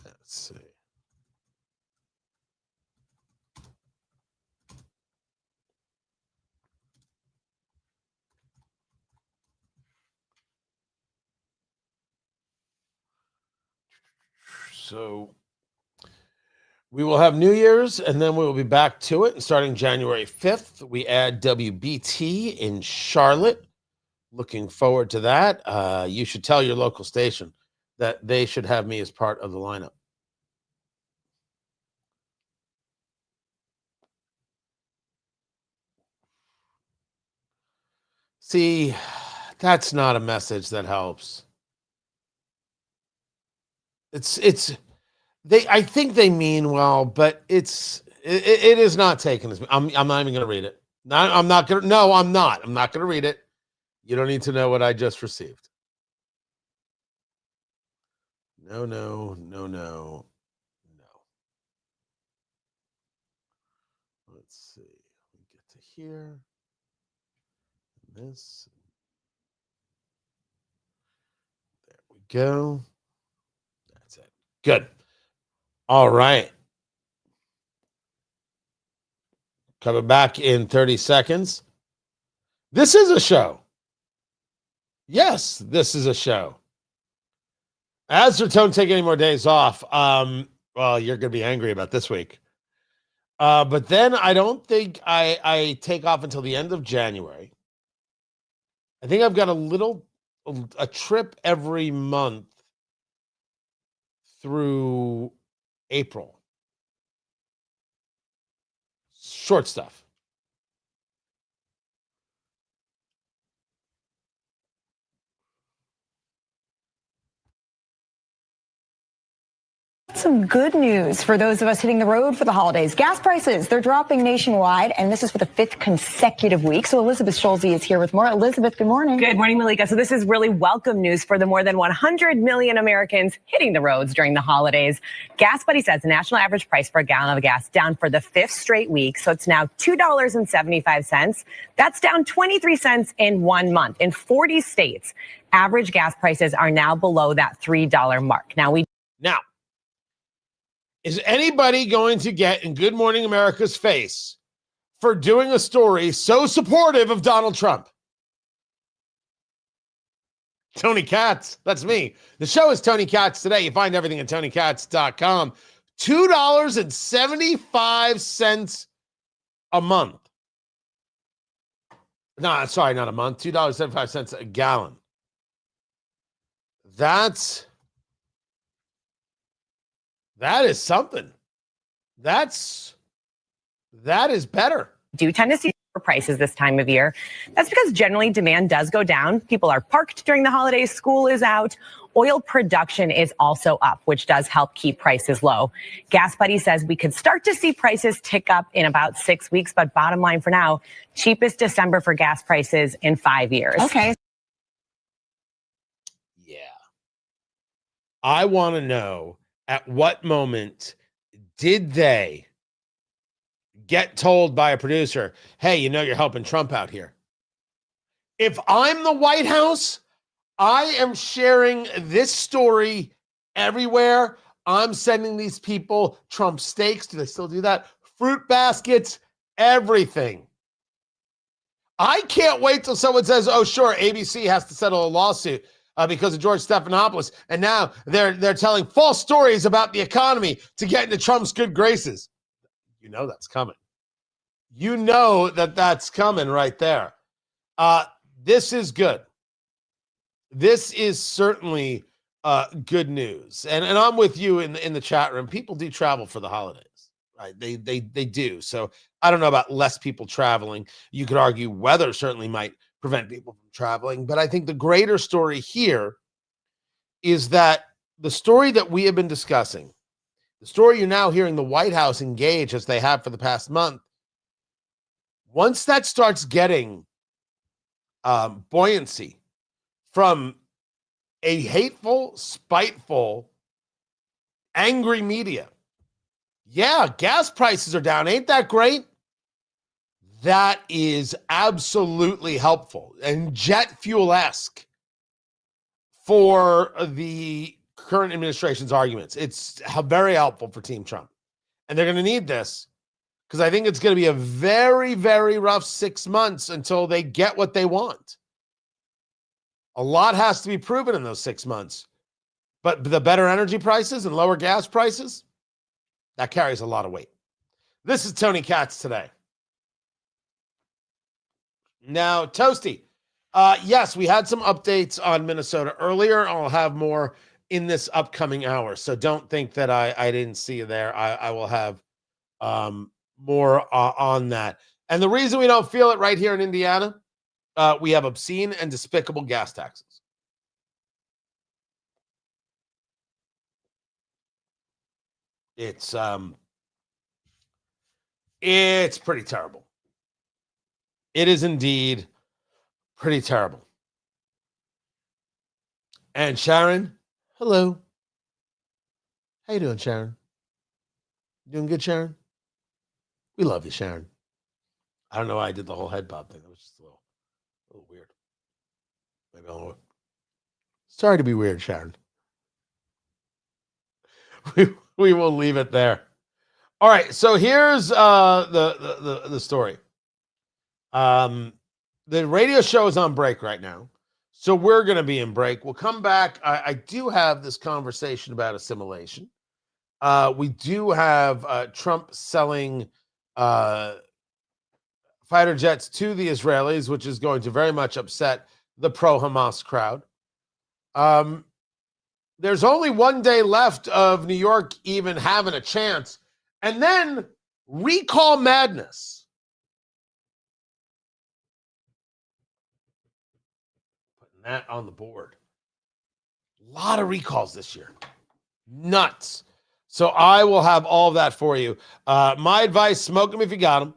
Let's see. So we will have New Year's, and then we will be back to it. And starting January 5th, we add WBT in Charlotte. Looking forward to that. You should tell your local station that they should have me as part of the lineup. See, that's not a message that helps. I think they mean well, but it is not taken as I'm not even going to read it. I'm not going to. No, I'm not. I'm not going to read it. You don't need to know what I just received. No. Let's see. We get to here. This. There we go. That's it. Good. All right. Coming back in 30 seconds. This is a show. Yes, this is a show. As for don't take any more days off, well, you're going to be angry about this week. But then I don't think I take off until the end of January. I think I've got a trip every month through April. Short stuff. Some good news for those of us hitting the road for the holidays. Gas prices, they're dropping nationwide, and this is for the 5th consecutive week. So Elizabeth Schulze is here with more. Elizabeth, good morning. Good morning, Malika. So this is really welcome news for the more than 100 million Americans hitting the roads during the holidays. Gas Buddy says the national average price for a gallon of gas down for the 5th straight week. So it's now $2.75. That's down 23 cents in 1 month. In 40 states, average gas prices are now below that $3 mark. Now, is anybody going to get in Good Morning America's face for doing a story so supportive of Donald Trump? Tony Katz, that's me. The show is Tony Katz Today. You find everything at tonykatz.com. $2.75 a month. No, sorry, not a month. $2.75 a gallon. That is something. That is better. Do tend to see lower prices this time of year. That's because generally demand does go down. People are parked during the holidays. School is out. Oil production is also up, which does help keep prices low. Gas Buddy says we could start to see prices tick up in about 6 weeks, but bottom line for now, cheapest December for gas prices in 5 years. Okay. Yeah. I want to know, at what moment did they get told by a producer, hey, you're helping Trump out here? If I'm the White House, I am sharing this story everywhere. I'm sending these people Trump steaks. Do they still do that? Fruit baskets, everything. I can't wait till someone says, oh, sure, ABC has to settle a lawsuit because of George Stephanopoulos. And now they're telling false stories about the economy to get into Trump's good graces. You know that's coming. You know that's coming right there. This is good. This is certainly good news. And I'm with you in the chat room. People do travel for the holidays, right? They do. So I don't know about less people traveling. You could argue weather certainly might prevent people from traveling. But I think the greater story here is that the story that we have been discussing, the story you're now hearing the White House engage as they have for the past month, once that starts getting buoyancy from a hateful, spiteful, angry media, yeah, gas prices are down. Ain't that great? That is absolutely helpful and jet fuel-esque for the current administration's arguments. It's very helpful for Team Trump. And they're going to need this because I think it's going to be a very, very rough 6 months until they get what they want. A lot has to be proven in those 6 months. But the better energy prices and lower gas prices, that carries a lot of weight. This is Tony Katz Today. Now, Toasty, yes, we had some updates on Minnesota earlier. I'll have more in this upcoming hour, so don't think that I didn't see you there. I will have more on that. And the reason we don't feel it right here in Indiana, we have obscene and despicable gas taxes. It's pretty terrible. It is indeed pretty terrible. And Sharon, hello. How you doing, Sharon? Doing good, Sharon? We love you, Sharon. I don't know why I did the whole head bob thing. That was just a little weird. Maybe I'll. Sorry to be weird, Sharon. We will leave it there. All right, so here's the story. The radio show is on break right now, so we're going to be in break. We'll come back. I do have this conversation about assimilation. We do have Trump selling fighter jets to the Israelis, which is going to very much upset the pro-Hamas crowd. There's only one day left of New York even having a chance. And then recall madness. Putting that on the board. A lot of recalls this year. Nuts. So I will have all of that for you. My advice, smoke them if you got them.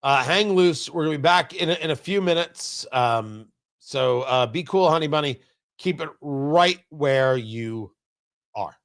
Hang loose. We're going to be back in a few minutes. So be cool, honey bunny. Keep it right where you are.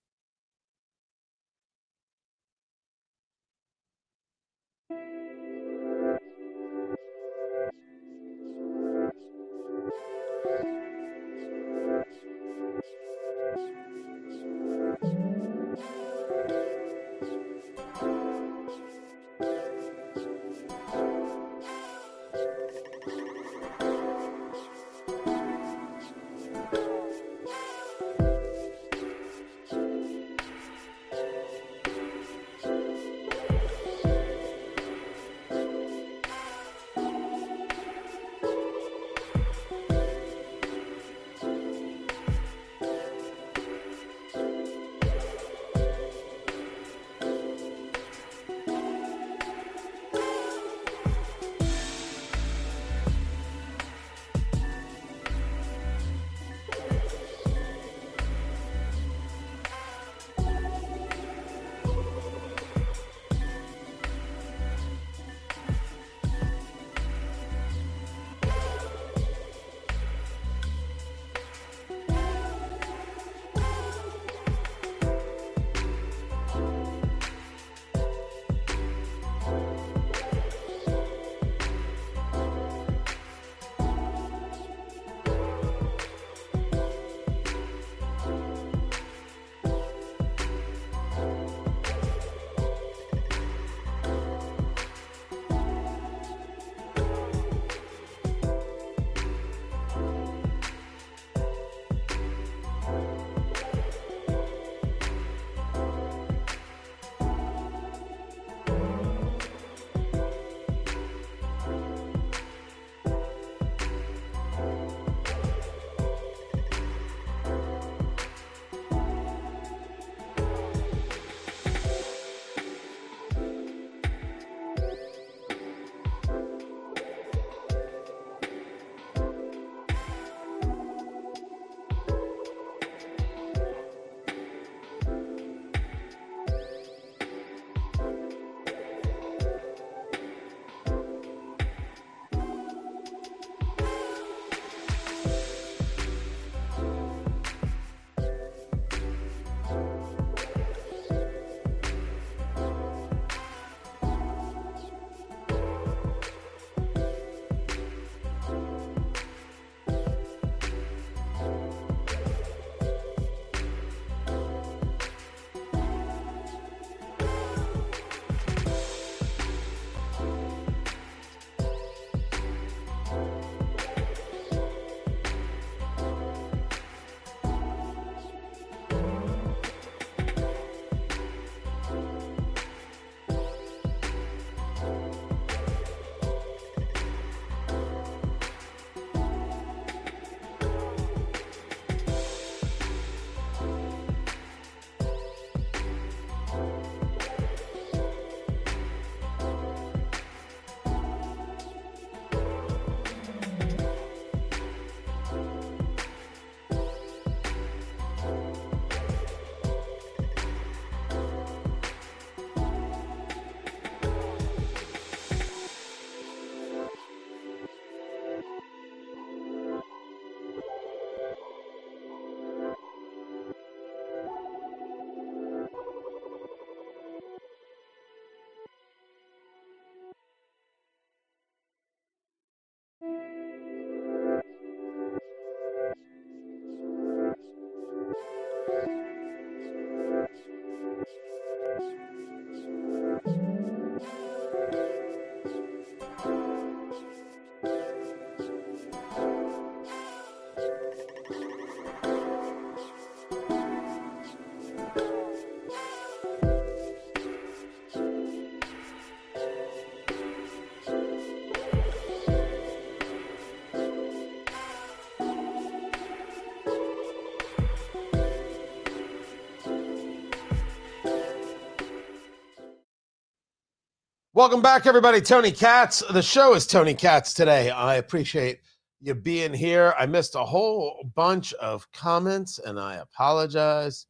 Welcome back, everybody. Tony Katz. The show is Tony Katz today. I appreciate you being here. I missed a whole bunch of comments, and I apologize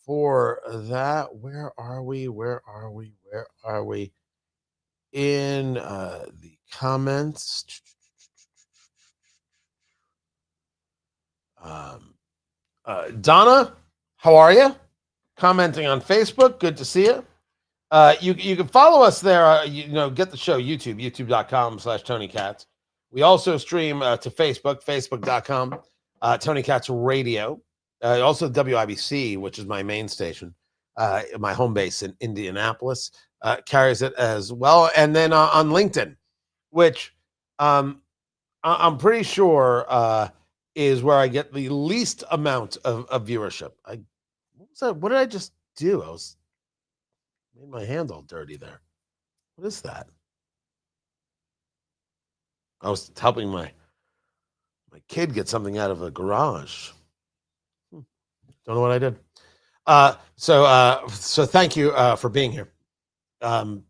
for that. Where are we? In the comments. Donna, how are you? Commenting on Facebook. Good to see you. You can follow us there. Get the show youtube.com/Tony Katz. We also stream to Facebook, facebook.com, Tony Katz Radio. Also WIBC, which is my main station, my home base in Indianapolis, carries it as well. And then on LinkedIn, which I'm pretty sure is where I get the least amount of viewership. What was that? What did I just do? I made my hand all dirty there. What is that? I was helping my kid get something out of a garage. Don't know what I did. So thank you for being here. I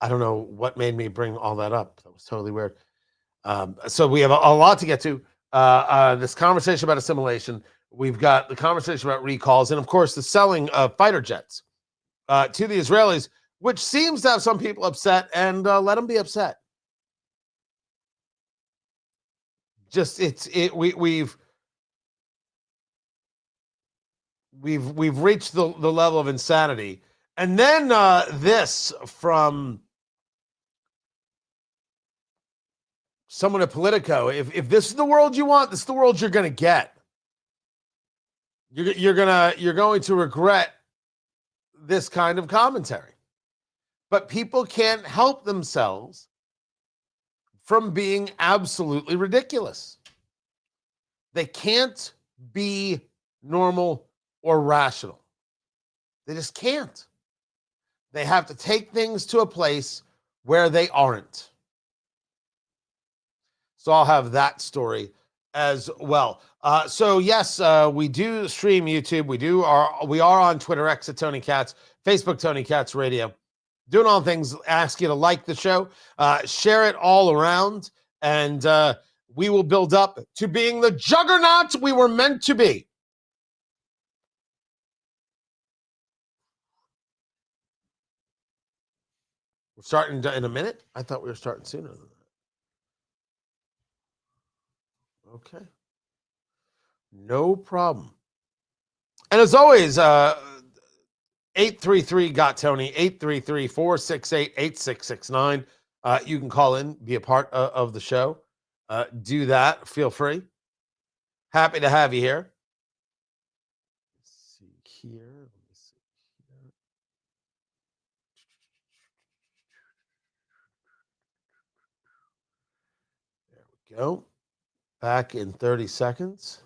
don't know what made me bring all that up. That was totally weird. So we have a lot to get to. This conversation about assimilation. We've got the conversation about recalls, and of course the selling of fighter jets to the Israelis, which seems to have some people upset, and let them be upset. We've reached the level of insanity. And then this from someone at Politico: if this is the world you want, this is the world you're going to get. You're going to regret this kind of commentary. But people can't help themselves from being absolutely ridiculous. They can't be normal or rational. They just can't. They have to take things to a place where they aren't. So I'll have that story as well. So yes, we do stream YouTube. We are on Twitter, X at Tony Katz, Facebook, Tony Katz Radio. Doing all things, ask you to like the show, share it all around, and we will build up to being the juggernaut we were meant to be. We're starting in a minute? I thought we were starting sooner than that. Okay. No problem. And as always, 833-GOT-TONY, 833-468-8669. You can call in, be a part of the show. Do that. Feel free. Happy to have you here. Let's see here. There we go. Back in 30 seconds.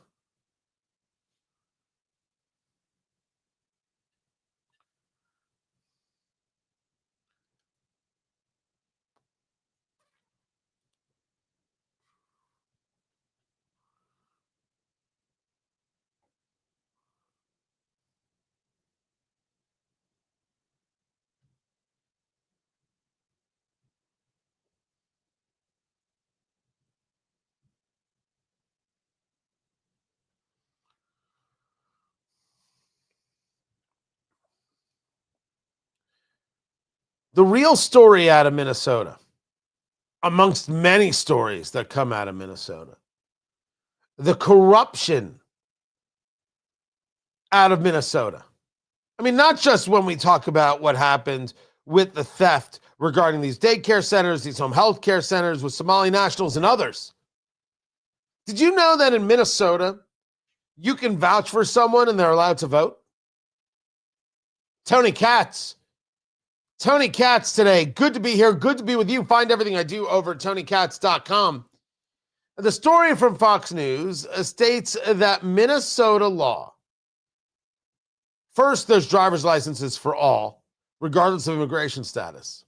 The real story out of Minnesota, amongst many stories that come out of Minnesota, the corruption out of Minnesota. I mean, not just when we talk about what happened with the theft regarding these daycare centers, these home health care centers with Somali nationals and others. Did you know that in Minnesota, you can vouch for someone and they're allowed to vote? Tony Katz today. Good to be here. Good to be with you. Find everything I do over at TonyKatz.com. The story from Fox News states that Minnesota law. First, there's driver's licenses for all, regardless of immigration status.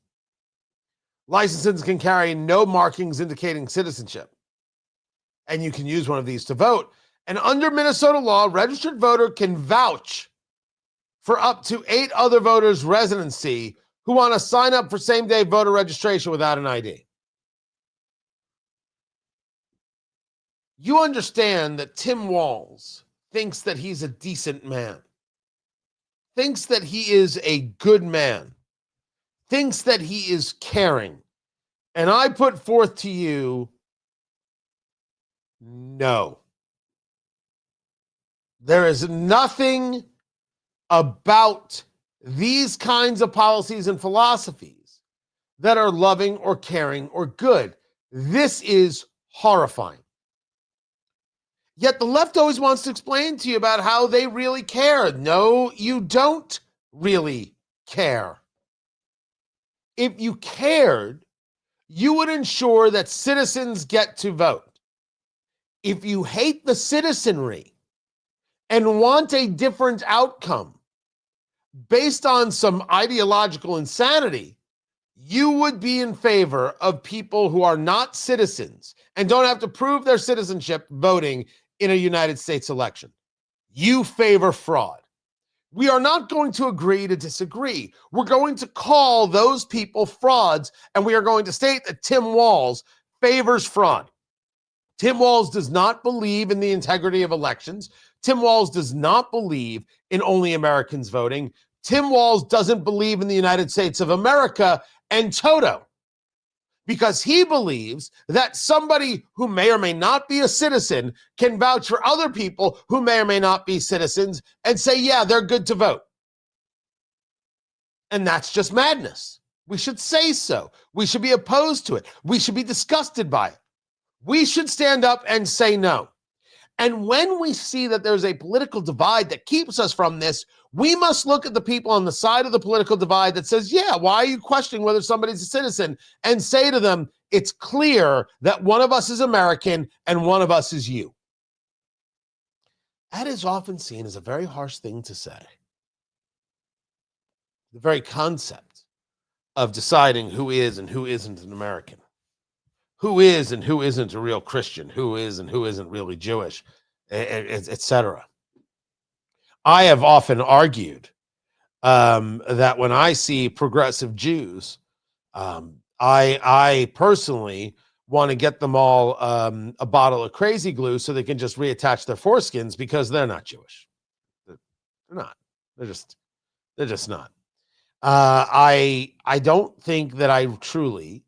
Licenses can carry no markings indicating citizenship. And you can use one of these to vote. And under Minnesota law, a registered voter can vouch for up to 8 other voters' residency who want to sign up for same-day voter registration without an ID. You understand that Tim Walz thinks that he's a decent man, thinks that he is a good man, thinks that he is caring. And I put forth to you, no. There is nothing about these kinds of policies and philosophies that are loving or caring or good. This is horrifying. Yet the left always wants to explain to you about how they really care. No, you don't really care. If you cared, you would ensure that citizens get to vote. If you hate the citizenry and want a different outcome based on some ideological insanity, you would be in favor of people who are not citizens and don't have to prove their citizenship voting in a United States election. You favor fraud. We are not going to agree to disagree. We're going to call those people frauds, and we are going to state that Tim Walz favors fraud. Tim Walz does not believe in the integrity of elections. Tim Walz does not believe in only Americans voting. Tim Walz doesn't believe in the United States of America and toto, because he believes that somebody who may or may not be a citizen can vouch for other people who may or may not be citizens and say, yeah, they're good to vote. And that's just madness. We should say so. We should be opposed to it. We should be disgusted by it. We should stand up and say no. And when we see that there's a political divide that keeps us from this, we must look at the people on the side of the political divide that says, yeah, why are you questioning whether somebody's a citizen? And say to them, it's clear that one of us is American and one of us is you. That is often seen as a very harsh thing to say. The very concept of deciding who is and who isn't an American, who is and who isn't a real Christian, who is and who isn't really Jewish, etc. I have often argued that when I see progressive Jews, I personally want to get them all a bottle of crazy glue so they can just reattach their foreskins, because they're not Jewish. They're not. They're just not. I don't think that I truly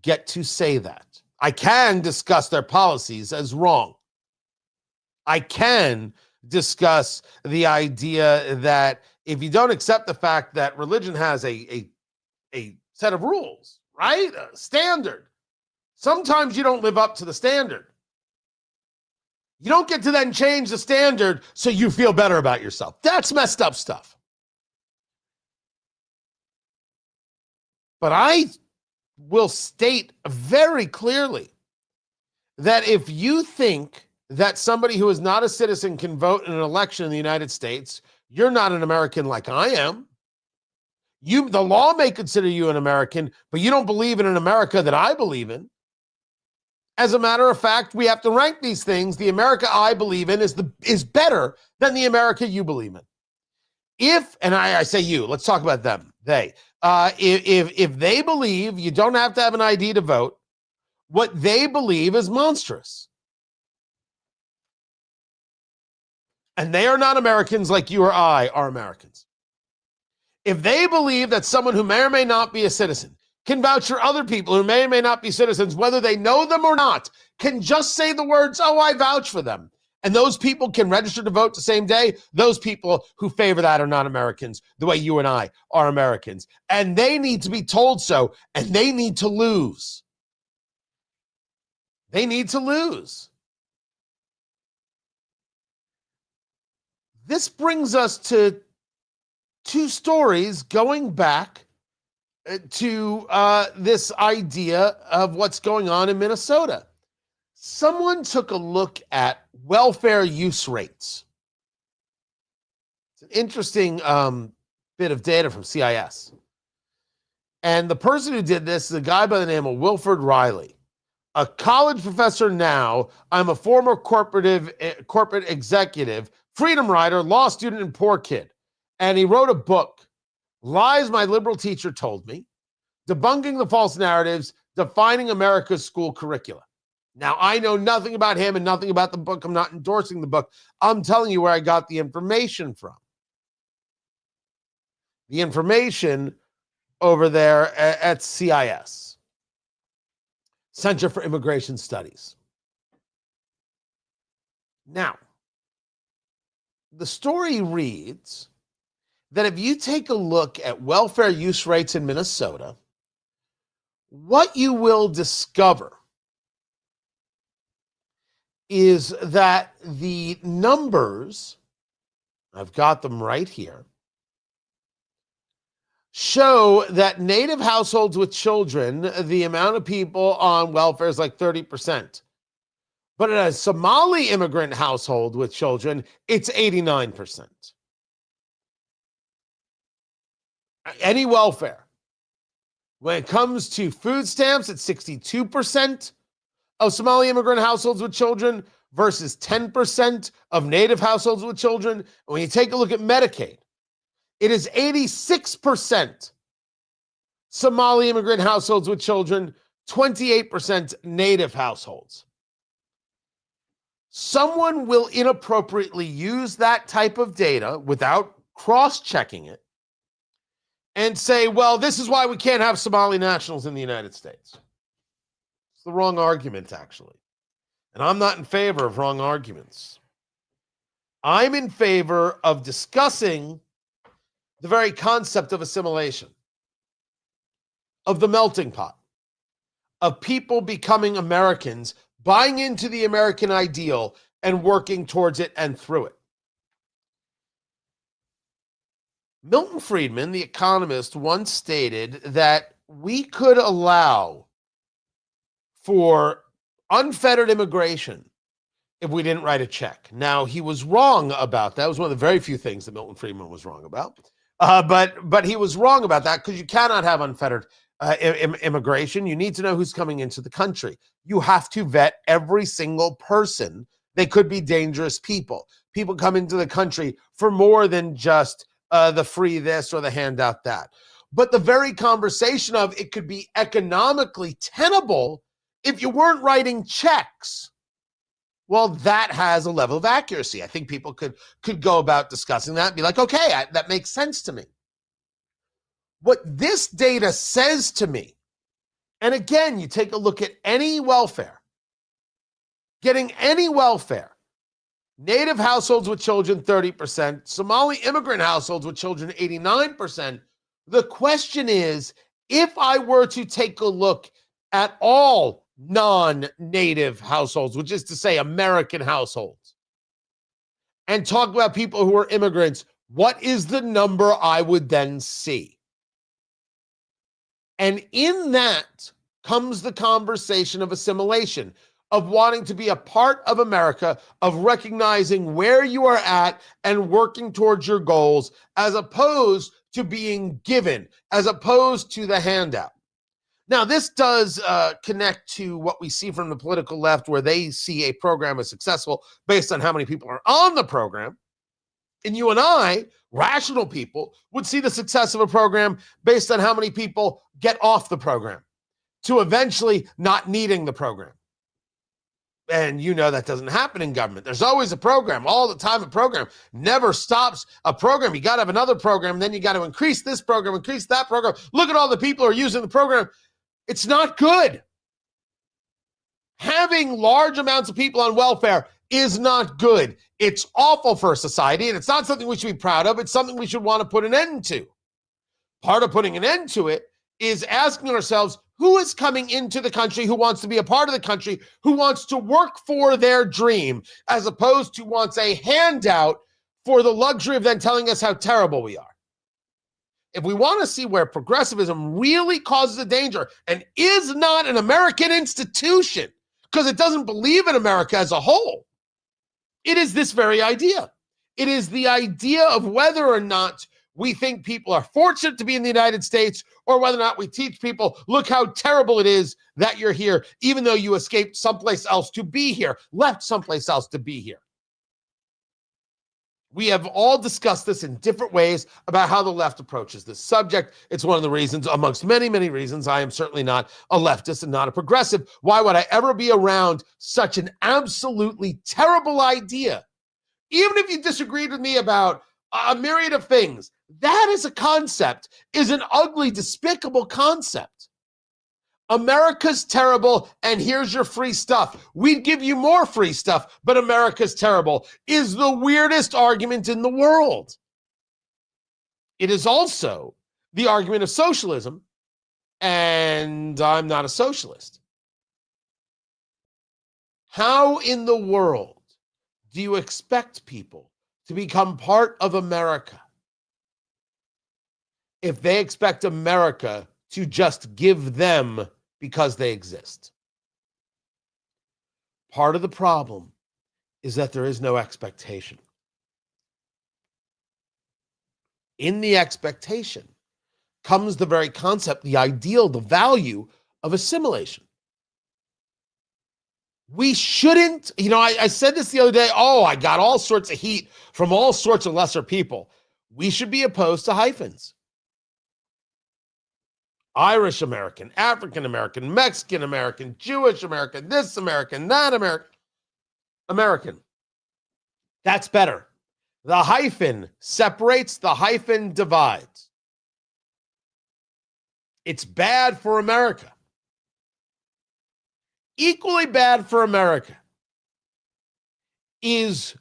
get to say that. I can discuss their policies as wrong. I can discuss the idea that if you don't accept the fact that religion has a set of rules, right? A standard. Sometimes you don't live up to the standard. You don't get to then change the standard so you feel better about yourself. That's messed up stuff. But I will state very clearly that if you think that somebody who is not a citizen can vote in an election in the United States, you're not an American like I am. The law may consider you an American, but you don't believe in an America that I believe in. As a matter of fact, we have to rank these things. The America I believe in is better than the America you believe in. And I say you, let's talk about them, they. If they believe you don't have to have an ID to vote, what they believe is monstrous. And they are not Americans like you or I are Americans. If they believe that someone who may or may not be a citizen can vouch for other people who may or may not be citizens, whether they know them or not, can just say the words, oh, I vouch for them, and those people can register to vote the same day, those people who favor that are not Americans, the way you and I are Americans. And they need to be told so, and they need to lose. They need to lose. This brings us to two stories going back to this idea of what's going on in Minnesota. Someone took a look at welfare use rates. It's an interesting bit of data from CIS. And the person who did this is a guy by the name of Wilford Riley, a college professor now. I'm a former corporate executive, freedom rider, law student, and poor kid. And he wrote a book Lies my liberal teacher told me, debunking the false narratives, defining America's school curricula. Now, I know nothing about him and nothing about the book. I'm not endorsing the book. I'm telling you where I got the information from. The information over there at CIS, Center for Immigration Studies. Now, the story reads that if you take a look at welfare use rates in Minnesota, what you will discover is that the numbers, I've got them right here, show that Native households with children, the amount of people on welfare is like 30%. But in a Somali immigrant household with children, it's 89%. Any welfare. When it comes to food stamps, it's 62% of Somali immigrant households with children versus 10% of Native households with children. And when you take a look at Medicaid, it is 86% Somali immigrant households with children, 28% Native households. Someone will inappropriately use that type of data without cross-checking it and say, well, this is why we can't have Somali nationals in the United States. It's the wrong argument, actually. And I'm not in favor of wrong arguments. I'm in favor of discussing the very concept of assimilation, of the melting pot, of people becoming Americans, buying into the American ideal and working towards it and through it. Milton Friedman, the economist, once stated that we could allow for unfettered immigration if we didn't write a check. Now, he was wrong about that. It was one of the very few things that Milton Friedman was wrong about. But he was wrong about that because you cannot have unfettered immigration. You need to know who's coming into the country. You have to vet every single person. They could be dangerous people. People come into the country for more than just the free this or the handout that. But the very conversation of it could be economically tenable if you weren't writing checks. Well, that has a level of accuracy. I think people could go about discussing that and be like, okay, that makes sense to me. What this data says to me, and again, you take a look at any welfare, getting any welfare, Native households with children, 30%, Somali immigrant households with children, 89%. The question is, if I were to take a look at all non-native households, which is to say American households, and talk about people who are immigrants, what is the number I would then see? And in that comes the conversation of assimilation, of wanting to be a part of America, of recognizing where you are at and working towards your goals, as opposed to being given, as opposed to the handout. Now, this does connect to what we see from the political left, where they see a program as successful based on how many people are on the program. And you and I, rational people, would see the success of a program based on how many people get off the program to eventually not needing the program. And you know that doesn't happen in government. There's always a program, all the time. A program never stops a program. You got to have another program. Then you got to increase this program, increase that program. Look at all the people who are using the program. It's not good. Having large amounts of people on welfare is not good. It's awful for society, and it's not something we should be proud of. It's something we should want to put an end to. Part of putting an end to it is asking ourselves, who is coming into the country, who wants to be a part of the country, who wants to work for their dream, as opposed to wants a handout for the luxury of then telling us how terrible we are. If we want to see where progressivism really causes a danger and is not an American institution, because it doesn't believe in America as a whole, it is this very idea. It is the idea of whether or not we think people are fortunate to be in the United States, or whether or not we teach people, look how terrible it is that you're here, even though you escaped someplace else to be here, left someplace else to be here. We have all discussed this in different ways about how the left approaches this subject. It's one of the reasons, amongst many, many reasons, I am certainly not a leftist and not a progressive. Why would I ever be around such an absolutely terrible idea? Even if you disagreed with me about a myriad of things, that as a concept is an ugly, despicable concept. America's terrible, and here's your free stuff. We'd give you more free stuff, but America's terrible is the weirdest argument in the world. It is also the argument of socialism, and I'm not a socialist. How in the world do you expect people to become part of America if they expect America to just give them because they exist? Part of the problem is that there is no expectation. In the expectation comes the very concept, the ideal, the value of assimilation. We shouldn't, I said this the other day, I got all sorts of heat from all sorts of lesser people. We should be opposed to hyphens. Irish American, African American, Mexican American, Jewish American, this American, that American. That's better. The hyphen separates, the hyphen divides. It's bad for America. Equally bad for America is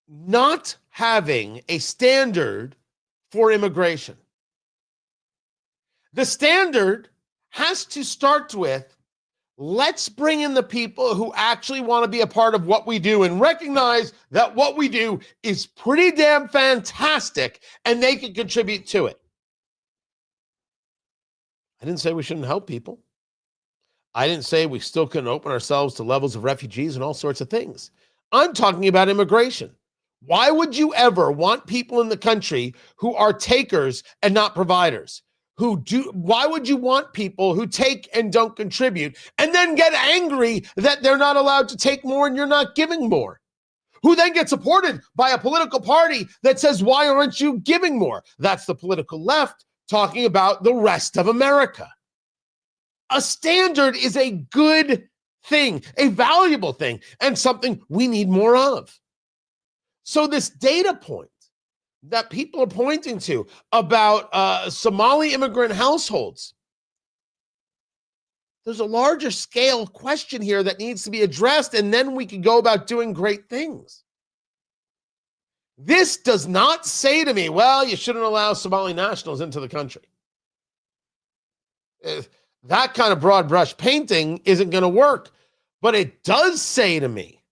not having a standard for immigration. The standard has to start with, let's bring in the people who actually want to be a part of what we do and recognize that what we do is pretty damn fantastic and they can contribute to it. I didn't say we shouldn't help people. I didn't say we still couldn't open ourselves to levels of refugees and all sorts of things. I'm talking about immigration. Why would you ever want people in the country who are takers and not providers? Why would you want people who take and don't contribute and then get angry that they're not allowed to take more and you're not giving more? Who then get supported by a political party that says, why aren't you giving more? That's the political left talking about the rest of America. A standard is a good thing, a valuable thing, and something we need more of. So this data point that people are pointing to about Somali immigrant households, there's a larger scale question here that needs to be addressed, and then we can go about doing great things. This does not say to me, well, you shouldn't allow Somali nationals into the country. That kind of broad brush painting isn't going to work, but it does say to me,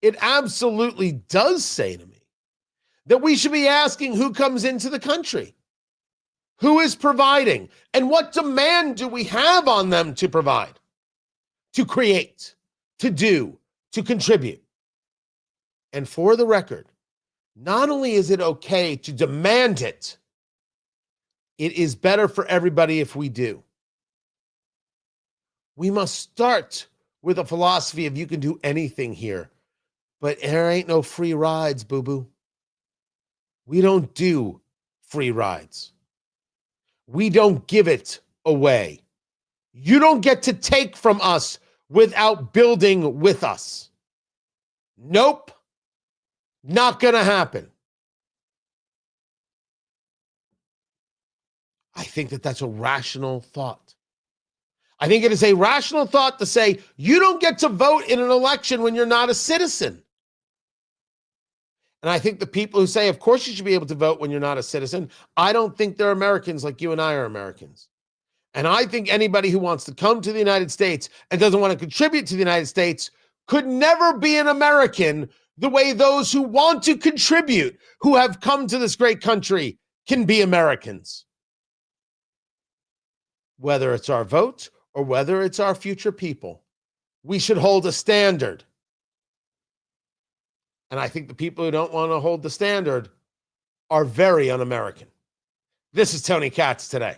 it absolutely does say to me that we should be asking who comes into the country, who is providing, and what demand do we have on them to provide, to create, to do, to contribute. And for the record, not only is it okay to demand it, it is better for everybody if we do. We must start with a philosophy of you can do anything here, but there ain't no free rides, boo-boo. We don't do free rides. We don't give it away. You don't get to take from us without building with us. Nope. Not gonna happen. I think that that's a rational thought. I think it is a rational thought to say you don't get to vote in an election when you're not a citizen. And I think the people who say, of course you should be able to vote when you're not a citizen, I don't think they're Americans like you and I are Americans. And I think anybody who wants to come to the United States and doesn't want to contribute to the United States could never be an American the way those who want to contribute, who have come to this great country, can be Americans. Whether it's our vote or whether it's our future people, we should hold a standard. And I think the people who don't want to hold the standard are very un-American. This is Tony Katz today.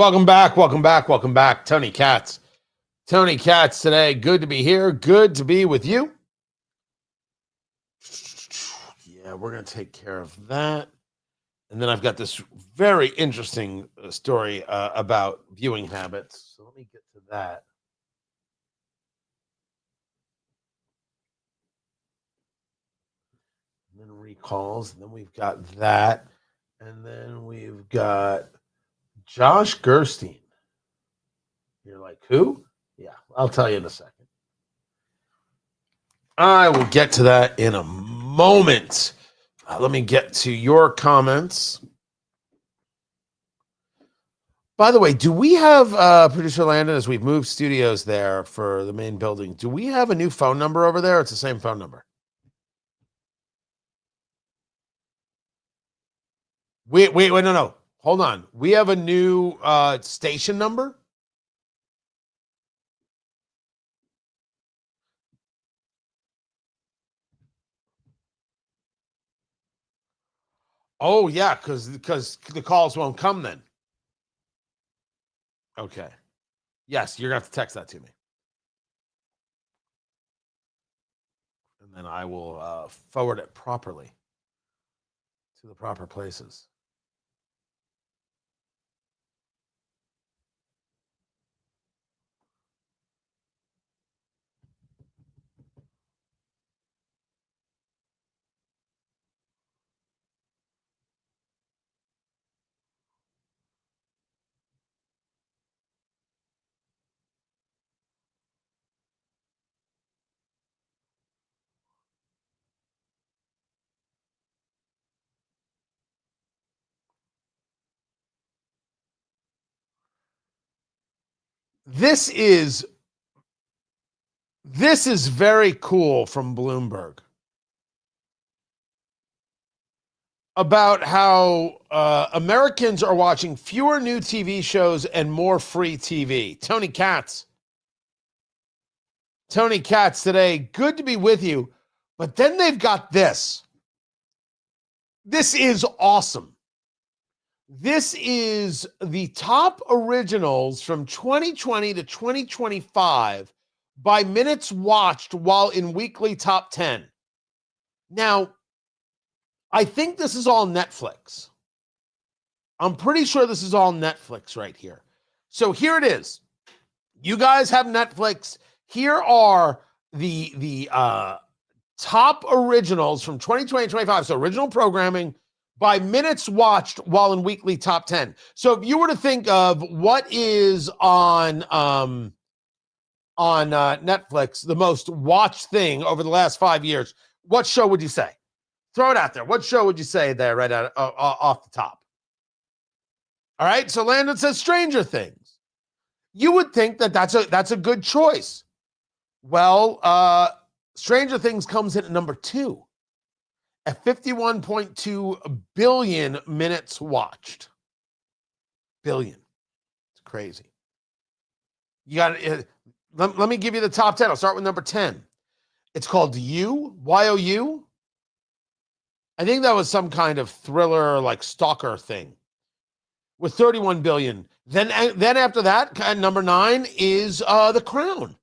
Welcome back. Welcome back. Welcome back. Tony Katz. Tony Katz today. Good to be here. Good to be with you. Yeah, we're going to take care of that. And then I've got this very interesting story about viewing habits. So let me get to that. And then recalls. And then we've got that. And then we've got Josh Gerstein. You're like, who? Yeah, I'll tell you in a second. I will get to that in a moment. Let me get to your comments. By the way, do we have, producer Landon, as we've moved studios there for the main building, do we have a new phone number over there? It's the same phone number. Wait, no. Hold on. We have a new station number? Oh, yeah, because the calls won't come then. Okay. Yes, you're going to have to text that to me. And then I will forward it properly to the proper places. This is very cool from Bloomberg about how Americans are watching fewer new TV shows and more free TV. Tony Katz today. Good to be with you. But then they've got this. This is awesome. This is the top originals from 2020 to 2025 by minutes watched while in weekly top 10. Now, I think this is all Netflix. I'm pretty sure this is all Netflix right here. So here it is. You guys have Netflix. Here are the top originals from 2020 to 25. So original programming by minutes watched while in weekly top 10. So if you were to think of what is on Netflix, the most watched thing over the last 5 years, what show would you say? Throw it out there. What show would you say there right out off the top? All right. So Landon says Stranger Things. You would think that that's a good choice. Well, Stranger Things comes in at number 2 at 51.2 billion minutes watched. Billion. It's crazy. You got let me give you the top 10. I'll start with number 10. It's called You. I think that was some kind of thriller, like stalker thing, with 31 billion. Then after that, number 9 is The Crown.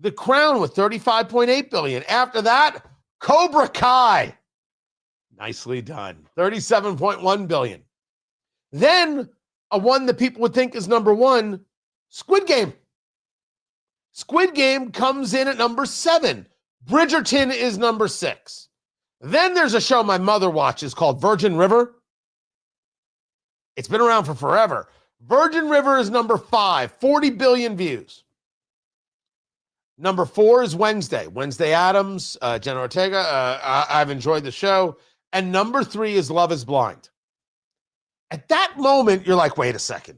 The Crown with 35.8 billion. After that, Cobra Kai. Nicely done. 37.1 billion. Then a one that people would think is number 1, Squid Game. Squid Game comes in at number 7. Bridgerton is number 6. Then there's a show my mother watches called Virgin River. It's been around for forever. Virgin River is number 5, 40 billion views. Number 4 is Wednesday Addams, Jenna Ortega. I've enjoyed the show. And number 3 is Love is Blind. At that moment, you're like, wait a second.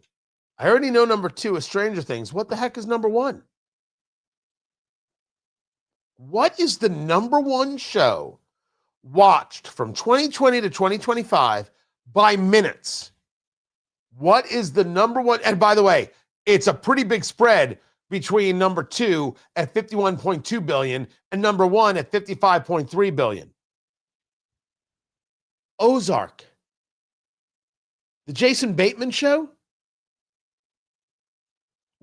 I already know number 2 is Stranger Things. What the heck is number 1? What is the number 1 show watched from 2020 to 2025 by minutes? What is the number 1? And by the way, it's a pretty big spread between number 2 at 51.2 billion and number 1 at 55.3 billion. Ozark. The Jason Bateman show?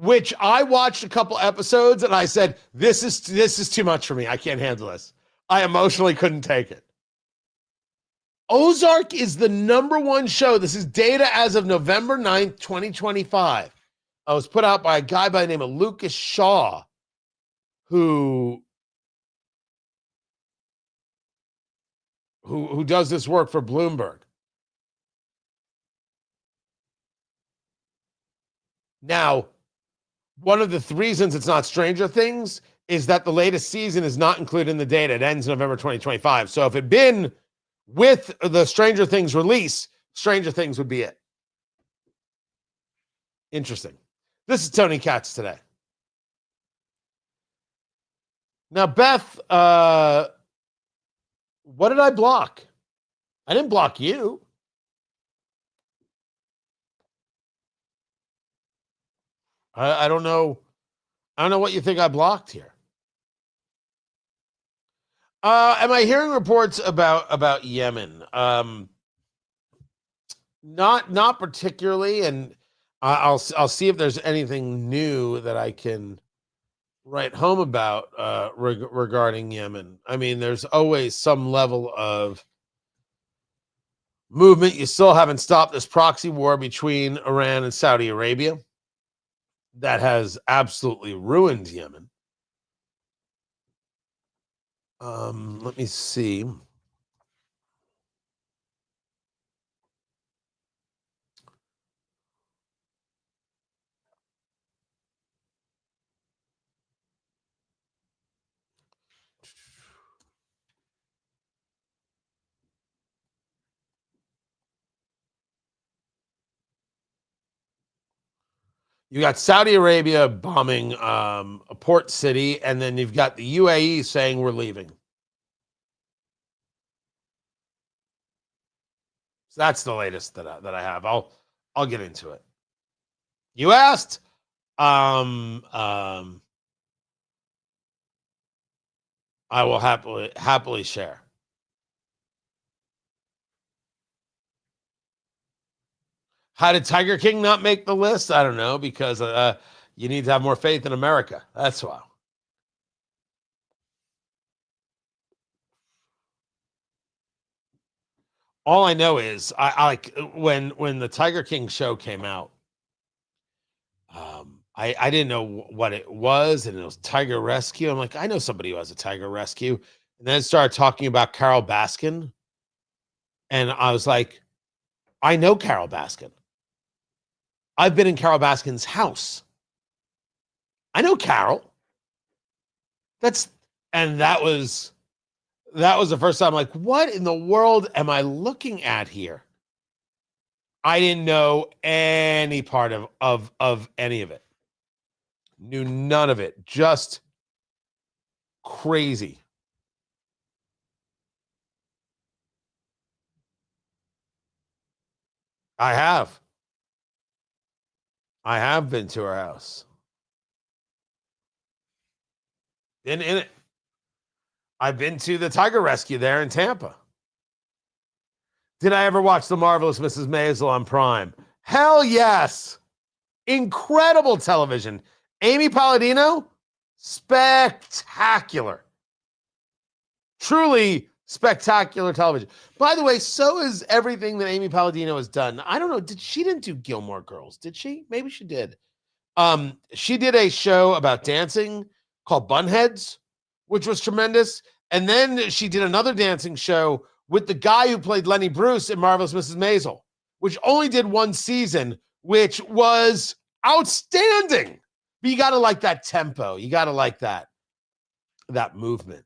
which I watched a couple episodes and I said, this is too much for me. I can't handle this. I emotionally couldn't take it. Ozark is the #1 show. This is data as of November 9th, 2025. It was put out by a guy by the name of Lucas Shaw, who does this work for Bloomberg. Now, one of the reasons it's not Stranger Things is that the latest season is not included in the data. It ends November 2025. So if it'd been with the Stranger Things release, Stranger Things would be it. Interesting. This is Tony Katz today. Now, Beth, what did I block? I didn't block you. I don't know. I don't know what you think I blocked here. Am I hearing reports about Yemen? Not particularly, and I'll see if there's anything new that I can write home about regarding Yemen. I mean, there's always some level of movement. You still haven't stopped this proxy war between Iran and Saudi Arabia that has absolutely ruined Yemen. Let me see. You got Saudi Arabia bombing a port city, and then you've got the UAE saying we're leaving. So that's the latest that I have. I'll get into it. You asked. I will happily share. How did Tiger King not make the list? I don't know, because you need to have more faith in America. That's why. All I know is I like when the Tiger King show came out. I didn't know what it was, and it was Tiger Rescue. I'm like, I know somebody who has a Tiger Rescue, and then it started talking about Carol Baskin, and I was like, I know Carol Baskin. I've been in Carol Baskin's house. I know Carol. That was the first time I'm like, what in the world am I looking at here? I didn't know any part of any of it. Knew none of it. Just crazy. I have. I have been to her house. Been in it. I've been to the Tiger Rescue there in Tampa. Did I ever watch The Marvelous Mrs. Maisel on Prime? Hell yes. Incredible television. Amy Palladino, spectacular. Truly spectacular television. By the way, so is everything that Amy Palladino has done. I don't know. She didn't do Gilmore Girls, did she? Maybe she did. She did a show about dancing called Bunheads, which was tremendous. And then she did another dancing show with the guy who played Lenny Bruce in Marvelous Mrs. Maisel, which only did one season, which was outstanding. But you got to like that tempo. You got to like that movement.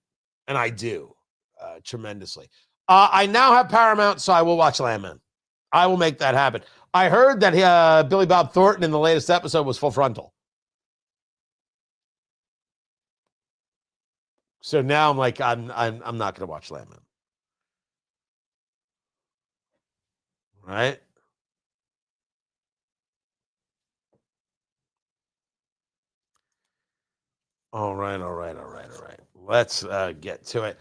And I do tremendously. I now have Paramount, so I will watch Landman. I will make that happen. I heard that Billy Bob Thornton in the latest episode was full frontal. So now I'm like, I'm not going to watch Landman. Right? All right. Let's get to it.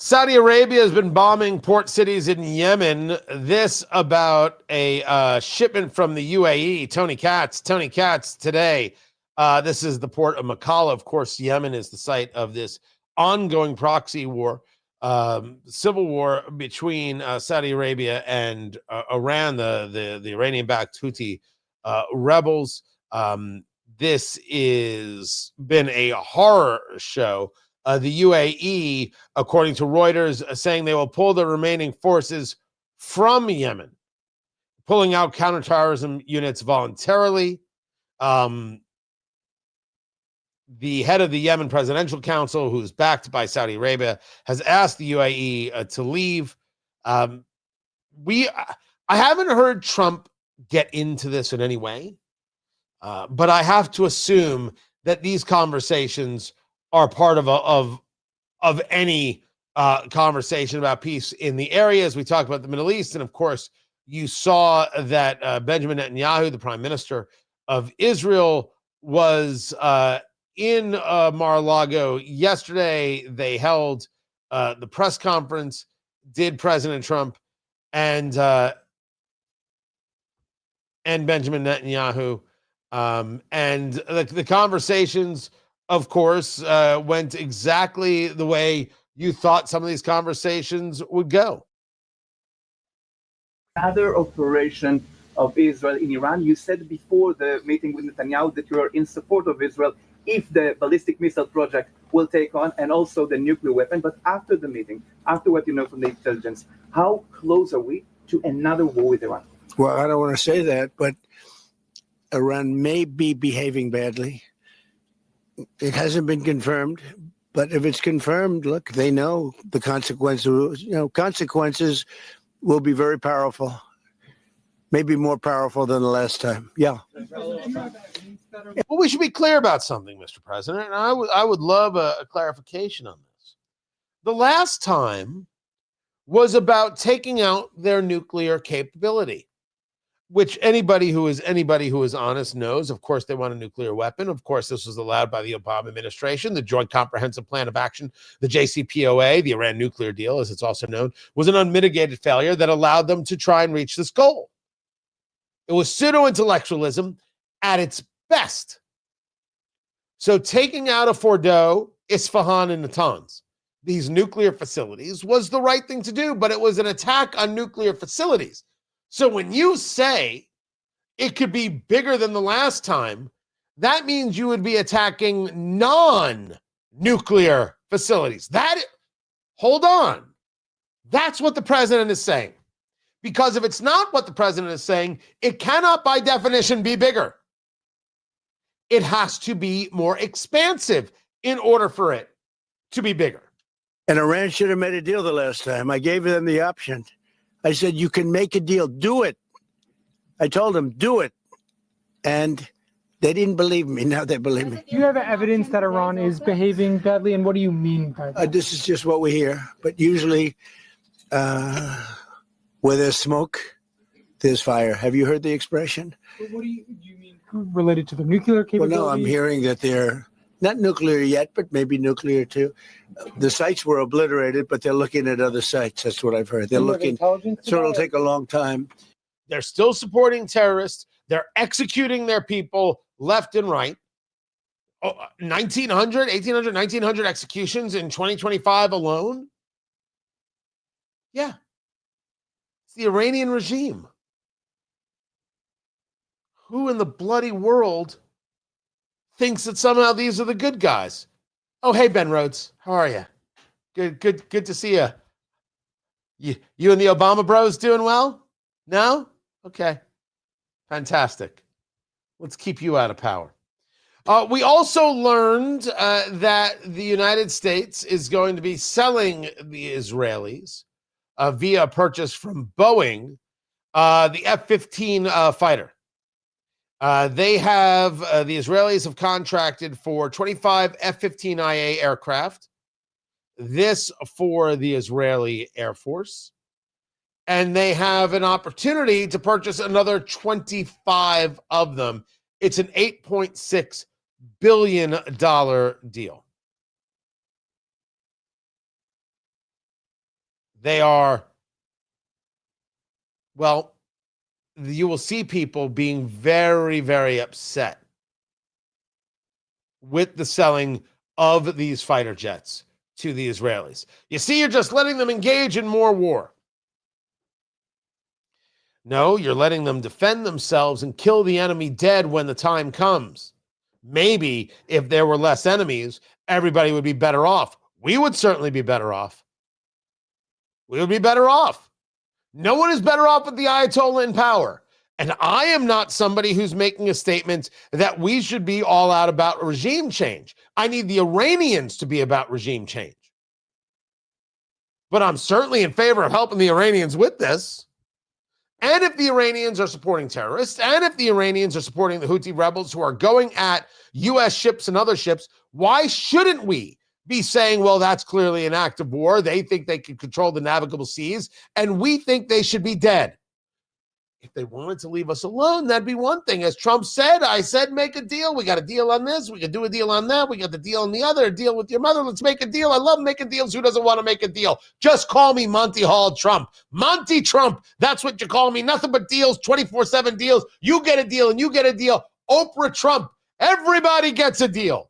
Saudi Arabia has been bombing port cities in Yemen. This about a shipment from the UAE. Tony Katz today. This is the port of Makalla. Of course, Yemen is the site of this ongoing proxy war, civil war between Saudi Arabia and Iran, the Iranian-backed Houthi rebels. This is been a horror show. The UAE, according to Reuters, saying they will pull the remaining forces from Yemen, pulling out counterterrorism units voluntarily. The head of the Yemen Presidential Council, who's backed by Saudi Arabia, has asked the UAE to leave. I haven't heard Trump get into this in any way, but I have to assume that these conversations are part of any conversation about peace in the area. As we talk about the Middle East, and of course, you saw that Benjamin Netanyahu, the Prime Minister of Israel, was in Mar-a-Lago yesterday. They held the press conference. Did President Trump and Benjamin Netanyahu, and the conversations, of course, went exactly the way you thought some of these conversations would go. Other operation of Israel in Iran. You said before the meeting with Netanyahu that you are in support of Israel if the ballistic missile project will take on, and also the nuclear weapon. But after the meeting, after what you know from the intelligence, how close are we to another war with Iran? Well, I don't want to say that, but Iran may be behaving badly. It hasn't been confirmed, but if it's confirmed, look, they know the consequences. Consequences will be very powerful, maybe more powerful than the last time. Yeah. Well, we should be clear about something, Mr. President, and I would love a clarification on this. The last time was about taking out their nuclear capability, which anybody who is honest knows. Of course, they want a nuclear weapon. Of course, this was allowed by the Obama administration. The Joint Comprehensive Plan of Action, the JCPOA, the Iran nuclear deal, as it's also known, was an unmitigated failure that allowed them to try and reach this goal. It was pseudo-intellectualism at its best. So taking out of Fordo, Isfahan, and Natanz, these nuclear facilities, was the right thing to do, but it was an attack on nuclear facilities. So when you say it could be bigger than the last time, that means you would be attacking non-nuclear facilities. Hold on. That's what the president is saying. Because if it's not what the president is saying, it cannot by definition be bigger. It has to be more expansive in order for it to be bigger. And Iran should have made a deal the last time. I gave them the option. I said, you can make a deal. Do it. I told them, do it. And they didn't believe me. Now they believe me. Do you have evidence that Iran is behaving badly? And what do you mean by that? This is just what we hear. But usually where there's smoke, there's fire. Have you heard the expression? What do you mean related to the nuclear capability? Well, no, I'm hearing that they're not nuclear yet, but maybe nuclear too. The sites were obliterated, but they're looking at other sites. That's what I've heard. They're looking, so it'll take a long time. They're still supporting terrorists. They're executing their people left and right. 1,900 executions in 2025 alone. Yeah. It's the Iranian regime. Who in the bloody world thinks that somehow these are the good guys? Oh, hey, Ben Rhodes. How are you? Good to see you. You and the Obama bros doing well? No? Okay. Fantastic. Let's keep you out of power. We also learned that the United States is going to be selling the Israelis via a purchase from Boeing, the F-15 fighter. The Israelis have contracted for 25 F-15IA aircraft, this for the Israeli Air Force, and they have an opportunity to purchase another 25 of them. It's an $8.6 billion deal. They are, well, you will see people being very, very upset with the selling of these fighter jets to the Israelis. You see, you're just letting them engage in more war. No, you're letting them defend themselves and kill the enemy dead when the time comes. Maybe if there were less enemies, everybody would be better off. We would certainly be better off. We would be better off. No one is better off with the Ayatollah in power. And I am not somebody who's making a statement that we should be all out about regime change. I need the Iranians to be about regime change. But I'm certainly in favor of helping the Iranians with this. And if the Iranians are supporting terrorists, and if the Iranians are supporting the Houthi rebels who are going at U.S. ships and other ships, why shouldn't we be saying, well, that's clearly an act of war. They think they can control the navigable seas, and we think they should be dead. If they wanted to leave us alone, that'd be one thing. As Trump said, I said, make a deal. We got a deal on this. We could do a deal on that. We got the deal on the other. A deal with your mother. Let's make a deal. I love making deals. Who doesn't want to make a deal? Just call me Monty Hall Trump. Monty Trump. That's what you call me. Nothing but deals, 24/7 deals. You get a deal and you get a deal. Oprah Trump. Everybody gets a deal.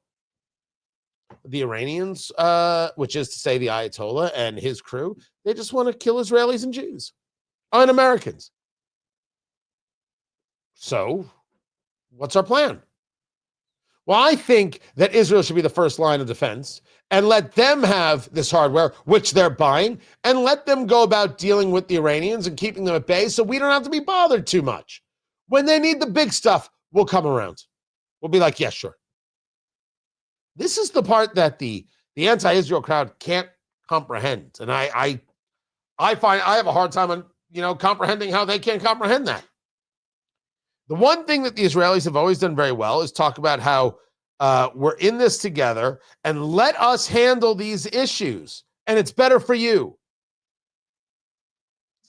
The Iranians, which is to say the Ayatollah and his crew, they just want to kill Israelis and Jews and Americans. So, what's our plan? Well, I think that Israel should be the first line of defense and let them have this hardware, which they're buying, and let them go about dealing with the Iranians and keeping them at bay so we don't have to be bothered too much. When they need the big stuff, we'll come around. We'll be like, yeah, sure. This is the part that the anti-Israel crowd can't comprehend. And I find I have a hard time on, comprehending how they can't comprehend that. The one thing that the Israelis have always done very well is talk about how we're in this together and let us handle these issues, and it's better for you.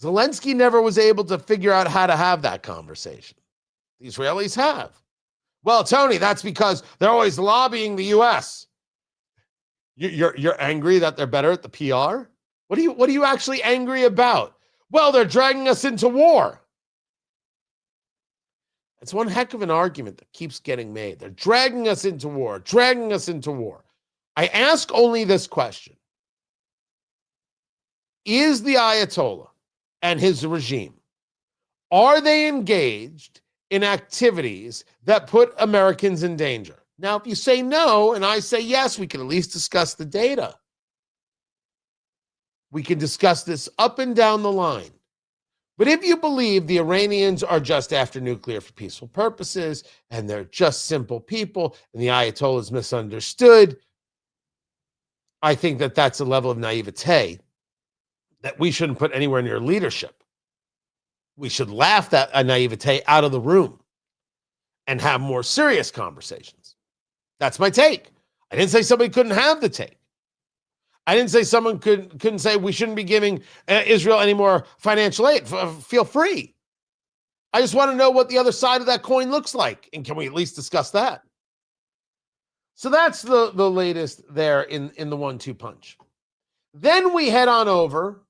Zelensky never was able to figure out how to have that conversation. The Israelis have. Well, Tony, that's because they're always lobbying the U.S. You're angry that they're better at the PR? What are you actually angry about? Well, they're dragging us into war. It's one heck of an argument that keeps getting made. They're dragging us into war, dragging us into war. I ask only this question. Is the Ayatollah and his regime, are they engaged in activities that put Americans in danger? Now, if you say no and I say yes, we can at least discuss the data. We can discuss this up and down the line. But if you believe the Iranians are just after nuclear for peaceful purposes and they're just simple people and the Ayatollah is misunderstood, I think that that's a level of naivete that we shouldn't put anywhere near leadership. We should laugh that naivete out of the room and have more serious conversations. That's my take. I didn't say somebody couldn't have the take. I didn't say someone couldn't say we shouldn't be giving Israel any more financial aid. Feel free. I just want to know what the other side of that coin looks like. And can we at least discuss that? So that's the latest there in the 1-2 punch. Then we head on over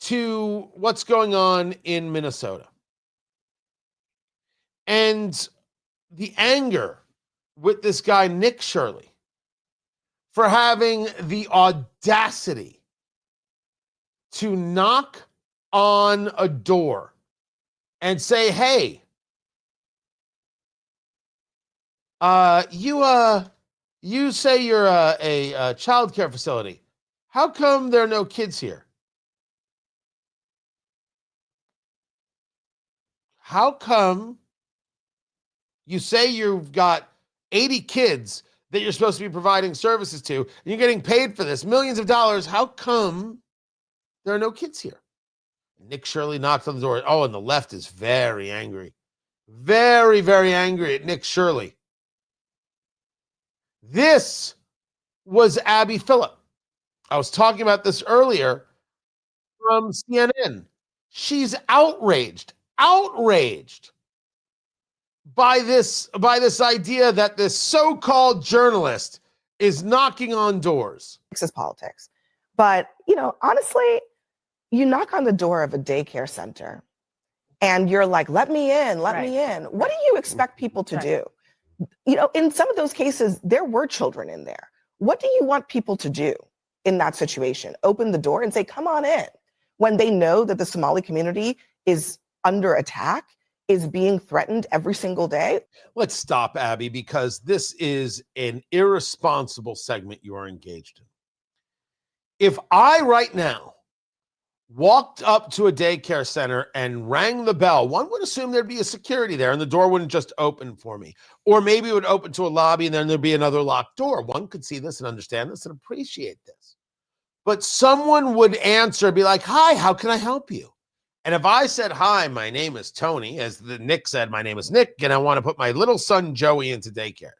to what's going on in Minnesota. And the anger with this guy, Nick Shirley, for having the audacity to knock on a door and say, hey, you say you're a child care facility. How come there are no kids here? How come you say you've got 80 kids that you're supposed to be providing services to, and you're getting paid for this, millions of dollars? How come there are no kids here? Nick Shirley knocked on the door. Oh, and the left is very angry. Very, very angry at Nick Shirley. This was Abby Phillip. I was talking about this earlier from CNN. She's outraged by this idea that this so-called journalist is knocking on doors. Is politics. But, honestly, you knock on the door of a daycare center and you're like, let me in, let me in. What do you expect people to do? In some of those cases, there were children in there. What do you want people to do in that situation? Open the door and say, come on in, when they know that the Somali community is under attack, is being threatened every single day? Let's stop, Abby, because this is an irresponsible segment you are engaged in. If I right now walked up to a daycare center and rang the bell, one would assume there'd be a security there and the door wouldn't just open for me. Or maybe it would open to a lobby and then there'd be another locked door. One could see this and understand this and appreciate this. But someone would answer, be like, hi, how can I help you? And if I said, hi, my name is Tony, as the Nick said, my name is Nick, and I want to put my little son Joey into daycare.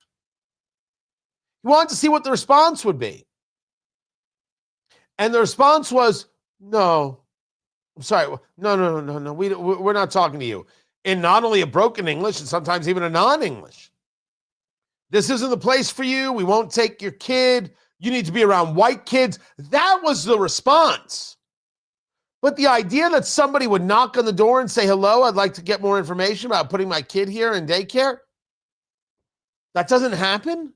You wanted to see what the response would be. And the response was, no, I'm sorry. No. We're not talking to you. In not only a broken English and sometimes even a non-English. This isn't the place for you. We won't take your kid. You need to be around white kids. That was the response. But the idea that somebody would knock on the door and say, hello, I'd like to get more information about putting my kid here in daycare. That doesn't happen.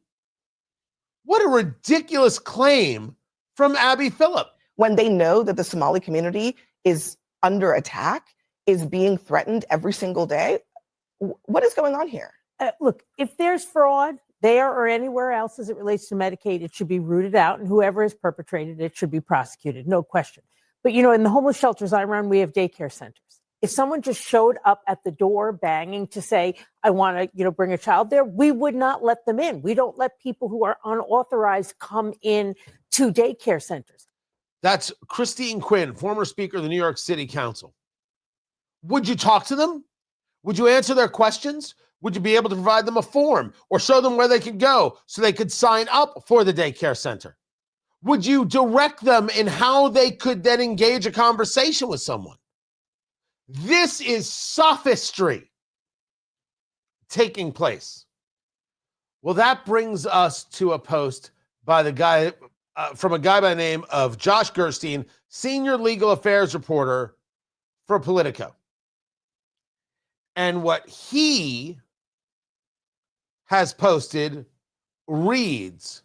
What a ridiculous claim from Abby Phillip. When they know that the Somali community is under attack, is being threatened every single day. What is going on here? Look, if there's fraud there or anywhere else as it relates to Medicaid, it should be rooted out, and whoever has perpetrated it should be prosecuted, no question. But, in the homeless shelters I run, we have daycare centers. If someone just showed up at the door banging to say, I want to, bring a child there, we would not let them in. We don't let people who are unauthorized come in to daycare centers. That's Christine Quinn, former Speaker of the New York City Council. Would you talk to them? Would you answer their questions? Would you be able to provide them a form or show them where they could go so they could sign up for the daycare center? Would you direct them in how they could then engage a conversation with someone? This is sophistry taking place. Well, that brings us to a post by the guy from a guy by the name of Josh Gerstein, senior legal affairs reporter for Politico. And what he has posted reads,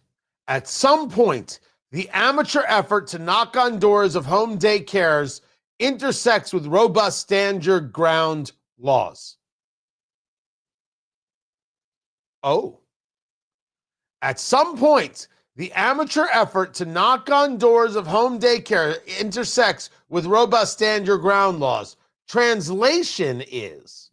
at some point, the amateur effort to knock on doors of home daycares intersects with robust stand-your ground laws. Oh. At some point, the amateur effort to knock on doors of home daycare intersects with robust stand-your-ground laws. Translation is,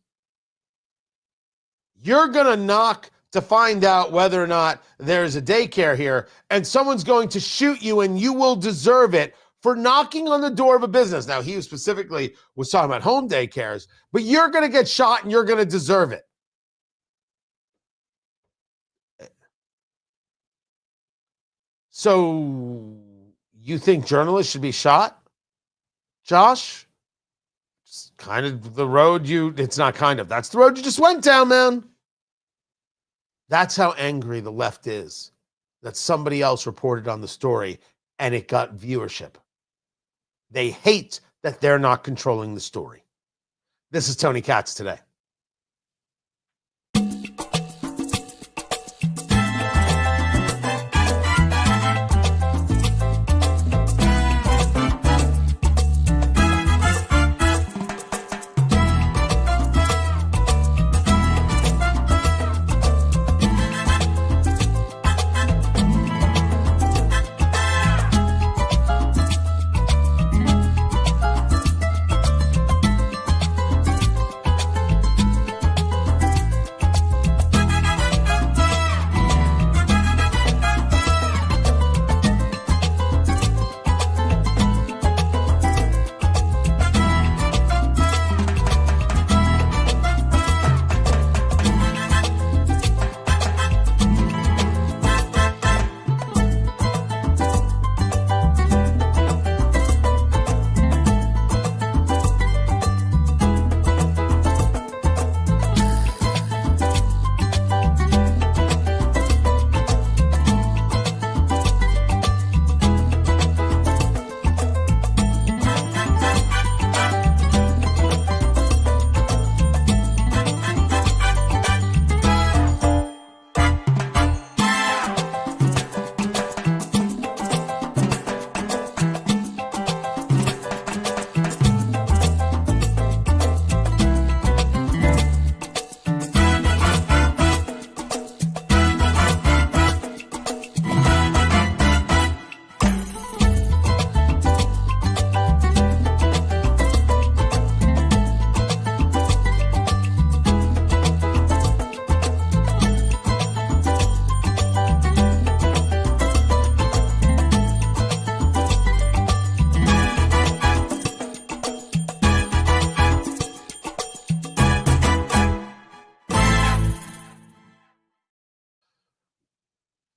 you're going to knock to find out whether or not there's a daycare here, and someone's going to shoot you, and you will deserve it for knocking on the door of a business. Now, he specifically was talking about home daycares, but you're going to get shot, and you're going to deserve it. So you think journalists should be shot, Josh? It's kind of the road it's not kind of, that's the road you just went down, man. That's how angry the left is that somebody else reported on the story and it got viewership. They hate that they're not controlling the story. This is Tony Katz today.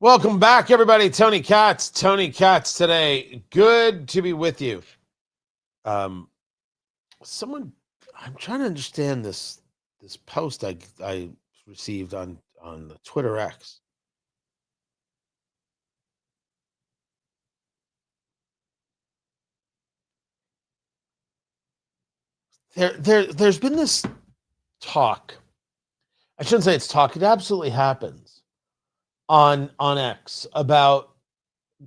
Welcome back, everybody. Tony Katz today. Good to be with you. I'm trying to understand this post I received on the Twitter X. There's been this talk. I shouldn't say it's talk. It absolutely happens on X about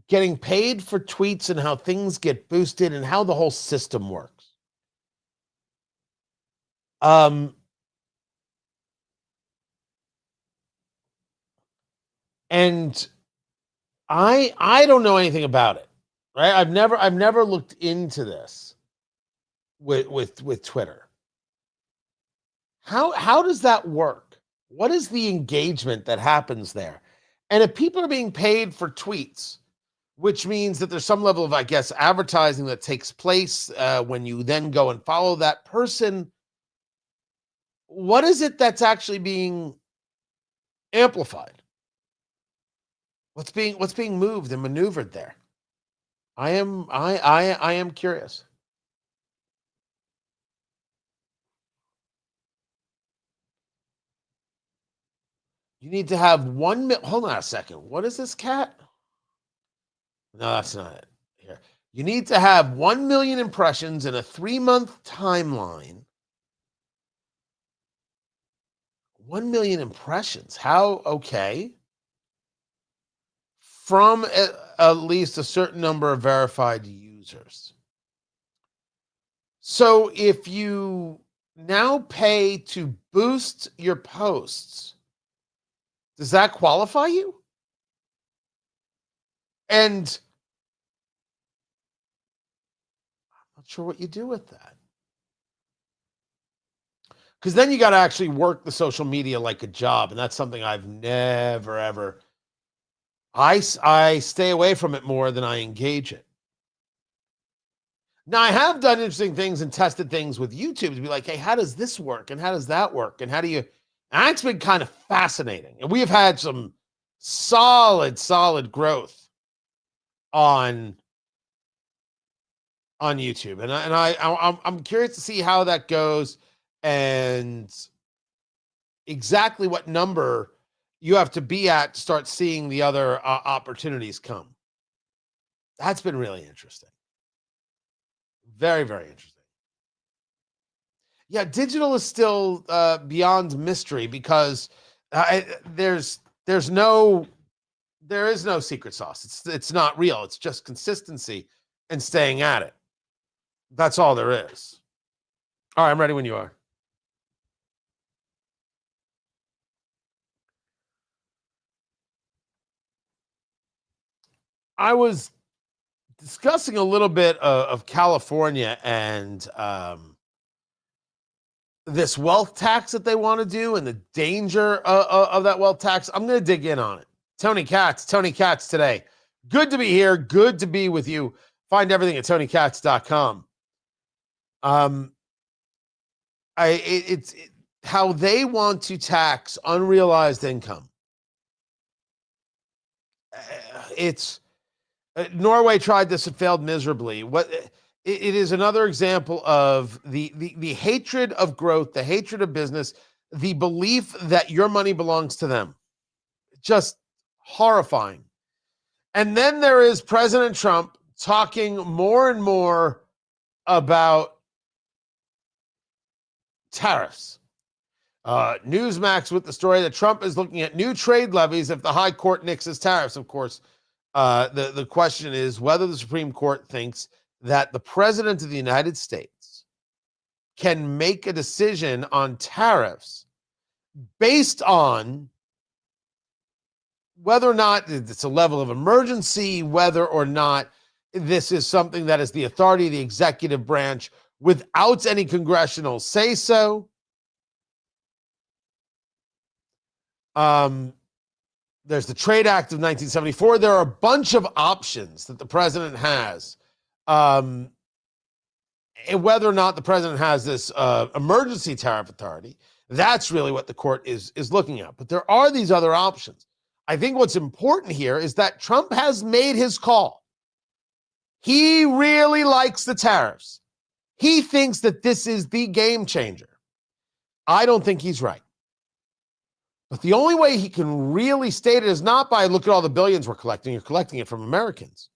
getting paid for tweets and how things get boosted and how the whole system works. And I don't know anything about it, right? I've never looked into this with Twitter. How does that work? What is the engagement that happens there? And if people are being paid for tweets, which means that there's some level of, I guess, advertising that takes place when you then go and follow that person, what is it that's actually being amplified? What's being moved and maneuvered there? I am curious. You need to have hold on a second. What is this, cat? No, that's not it. Here. You need to have 1 million impressions in a 3-month timeline. 1 million impressions. How? Okay. From at least a certain number of verified users. So if you now pay to boost your posts, does that qualify you? And I'm not sure what you do with that. Because then you got to actually work the social media like a job. And that's something I've never, ever. I stay away from it more than I engage it. Now, I have done interesting things and tested things with YouTube to be like, hey, how does this work? And how does that work? And how do you... And it's been kind of fascinating. And we've had some solid growth on YouTube. And I'm curious to see how that goes and exactly what number you have to be at to start seeing the other opportunities come. That's been really interesting. Very, very interesting. Yeah, digital is still beyond mystery because there is no secret sauce. It's not real. It's just consistency and staying at it. That's all there is. All right, I'm ready when you are. I was discussing a little bit of California and this wealth tax that they want to do and the danger of that wealth tax. I'm going to dig in on it. Tony Katz today. Good to be here. Good to be with you. Find everything at TonyKatz.com. It's how they want to tax unrealized income. Norway tried this and failed miserably. It is another example of the hatred of growth, the hatred of business, the belief that your money belongs to them. Just horrifying. And then there is President Trump talking more and more about tariffs. Newsmax with the story that Trump is looking at new trade levies if the high court nixes tariffs. Of course, the question is whether the Supreme Court thinks that the president of the United States can make a decision on tariffs based on whether or not it's a level of emergency, whether or not this is something that is the authority of the executive branch without any congressional say-so. There's the Trade Act of 1974. There are a bunch of options that the president has. And whether or not the president has this emergency tariff authority, that's really what the court is looking at. But there are these other options. I think what's important here is that Trump has made his call. He really likes the tariffs. He thinks that this is the game changer. I don't think he's right. But the only way he can really state it is not by look at all the billions we're collecting, you're collecting it from Americans,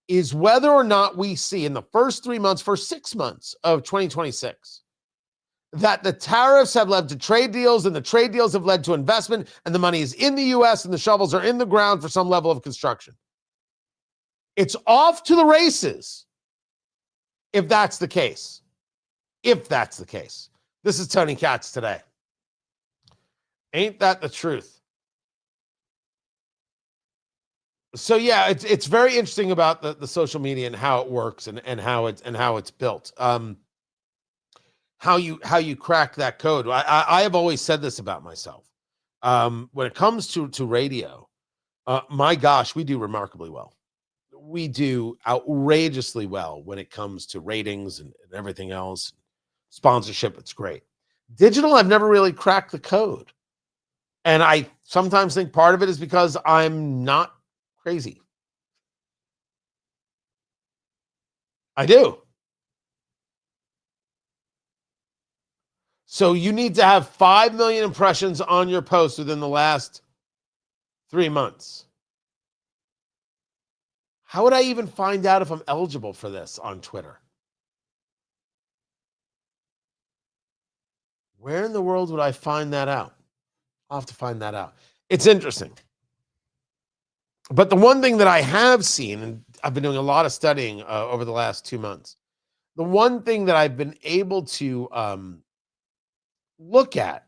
is whether or not we see in the first 3 months, first 6 months of 2026, that the tariffs have led to trade deals and the trade deals have led to investment and the money is in the U.S. and the shovels are in the ground for some level of construction. It's off to the races if that's the case. If that's the case. This is Tony Katz today. Ain't that the truth? So yeah, it's very interesting about the social media and how it works and how it's built. How you crack that code. I have always said this about myself. When it comes to radio, my gosh, we do remarkably well. We do outrageously well when it comes to ratings and everything else. Sponsorship, it's great. Digital, I've never really cracked the code. And I sometimes think part of it is because I'm not crazy. I do. So you need to have 5 million impressions on your post within the last 3 months. How would I even find out if I'm eligible for this on Twitter? Where in the world would I find that out? I'll have to find that out. It's interesting. But the one thing that I have seen, and I've been doing a lot of studying over the last 2 months, the one thing that I've been able to look at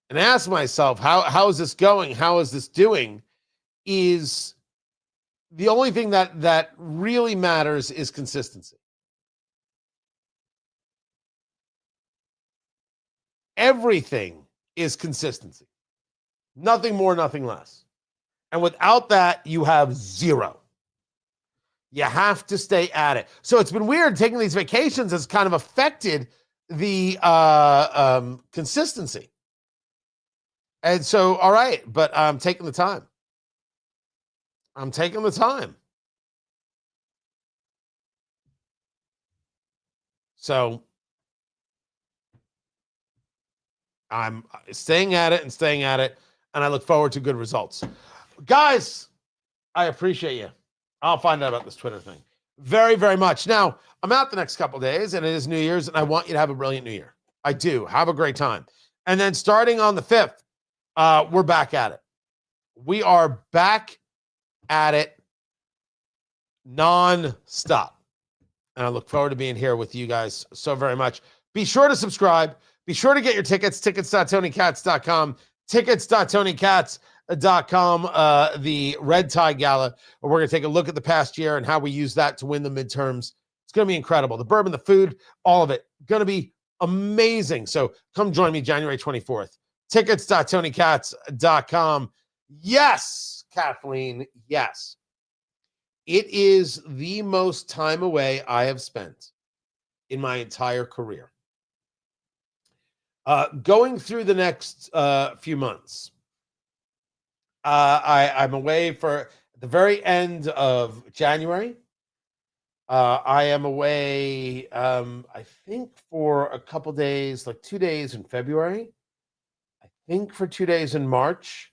and ask myself, how is this going? How is this doing? Is the only thing that really matters is consistency. Everything is consistency. Nothing more, nothing less. And without that, you have zero. You have to stay at it. So it's been weird taking these vacations has kind of affected the consistency. And so, all right, but I'm taking the time. I'm taking the time. So I'm staying at it, and I look forward to good results. Guys, I appreciate you. I'll find out about this Twitter thing very, very much. Now, I'm out the next couple of days, and it is New Year's, and I want you to have a brilliant New Year. I do. Have a great time. And then starting on the 5th, we're back at it. We are back at it non-stop. And I look forward to being here with you guys so very much. Be sure to subscribe. Be sure to get your tickets, tickets.tonykatz.com, tickets.tonykatz.com, the Red Tie Gala, where we're going to take a look at the past year and how we use that to win the midterms. It's going to be incredible. The bourbon, the food, all of it, going to be amazing. So come join me January 24th. Tickets.tonykatz.com. Yes, Kathleen, yes. It is the most time away I have spent in my entire career. Going through the next few months, I'm away for the very end of January. I am away, I think, for a couple days, like 2 days in February. I think for 2 days in March.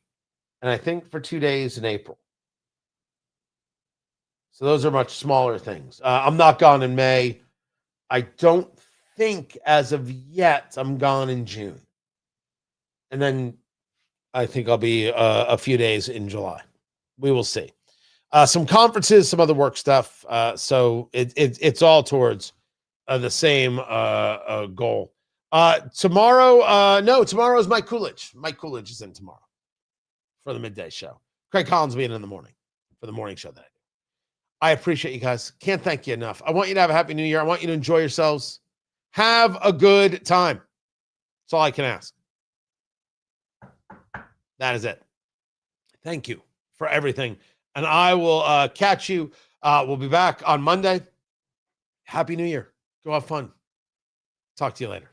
And I think for 2 days in April. So those are much smaller things. I'm not gone in May. I don't think as of yet I'm gone in June. And then I think I'll be a few days in July. We will see. Some conferences, some other work stuff. So it's all towards the same goal. Tomorrow is Mike Coolidge. Mike Coolidge is in tomorrow for the midday show. Craig Collins will be in the morning for the morning show that I do. I appreciate you guys. Can't thank you enough. I want you to have a happy new year. I want you to enjoy yourselves. Have a good time. That's all I can ask. That is it. Thank you for everything. And I will catch you. We'll be back on Monday. Happy New Year. Go have fun. Talk to you later.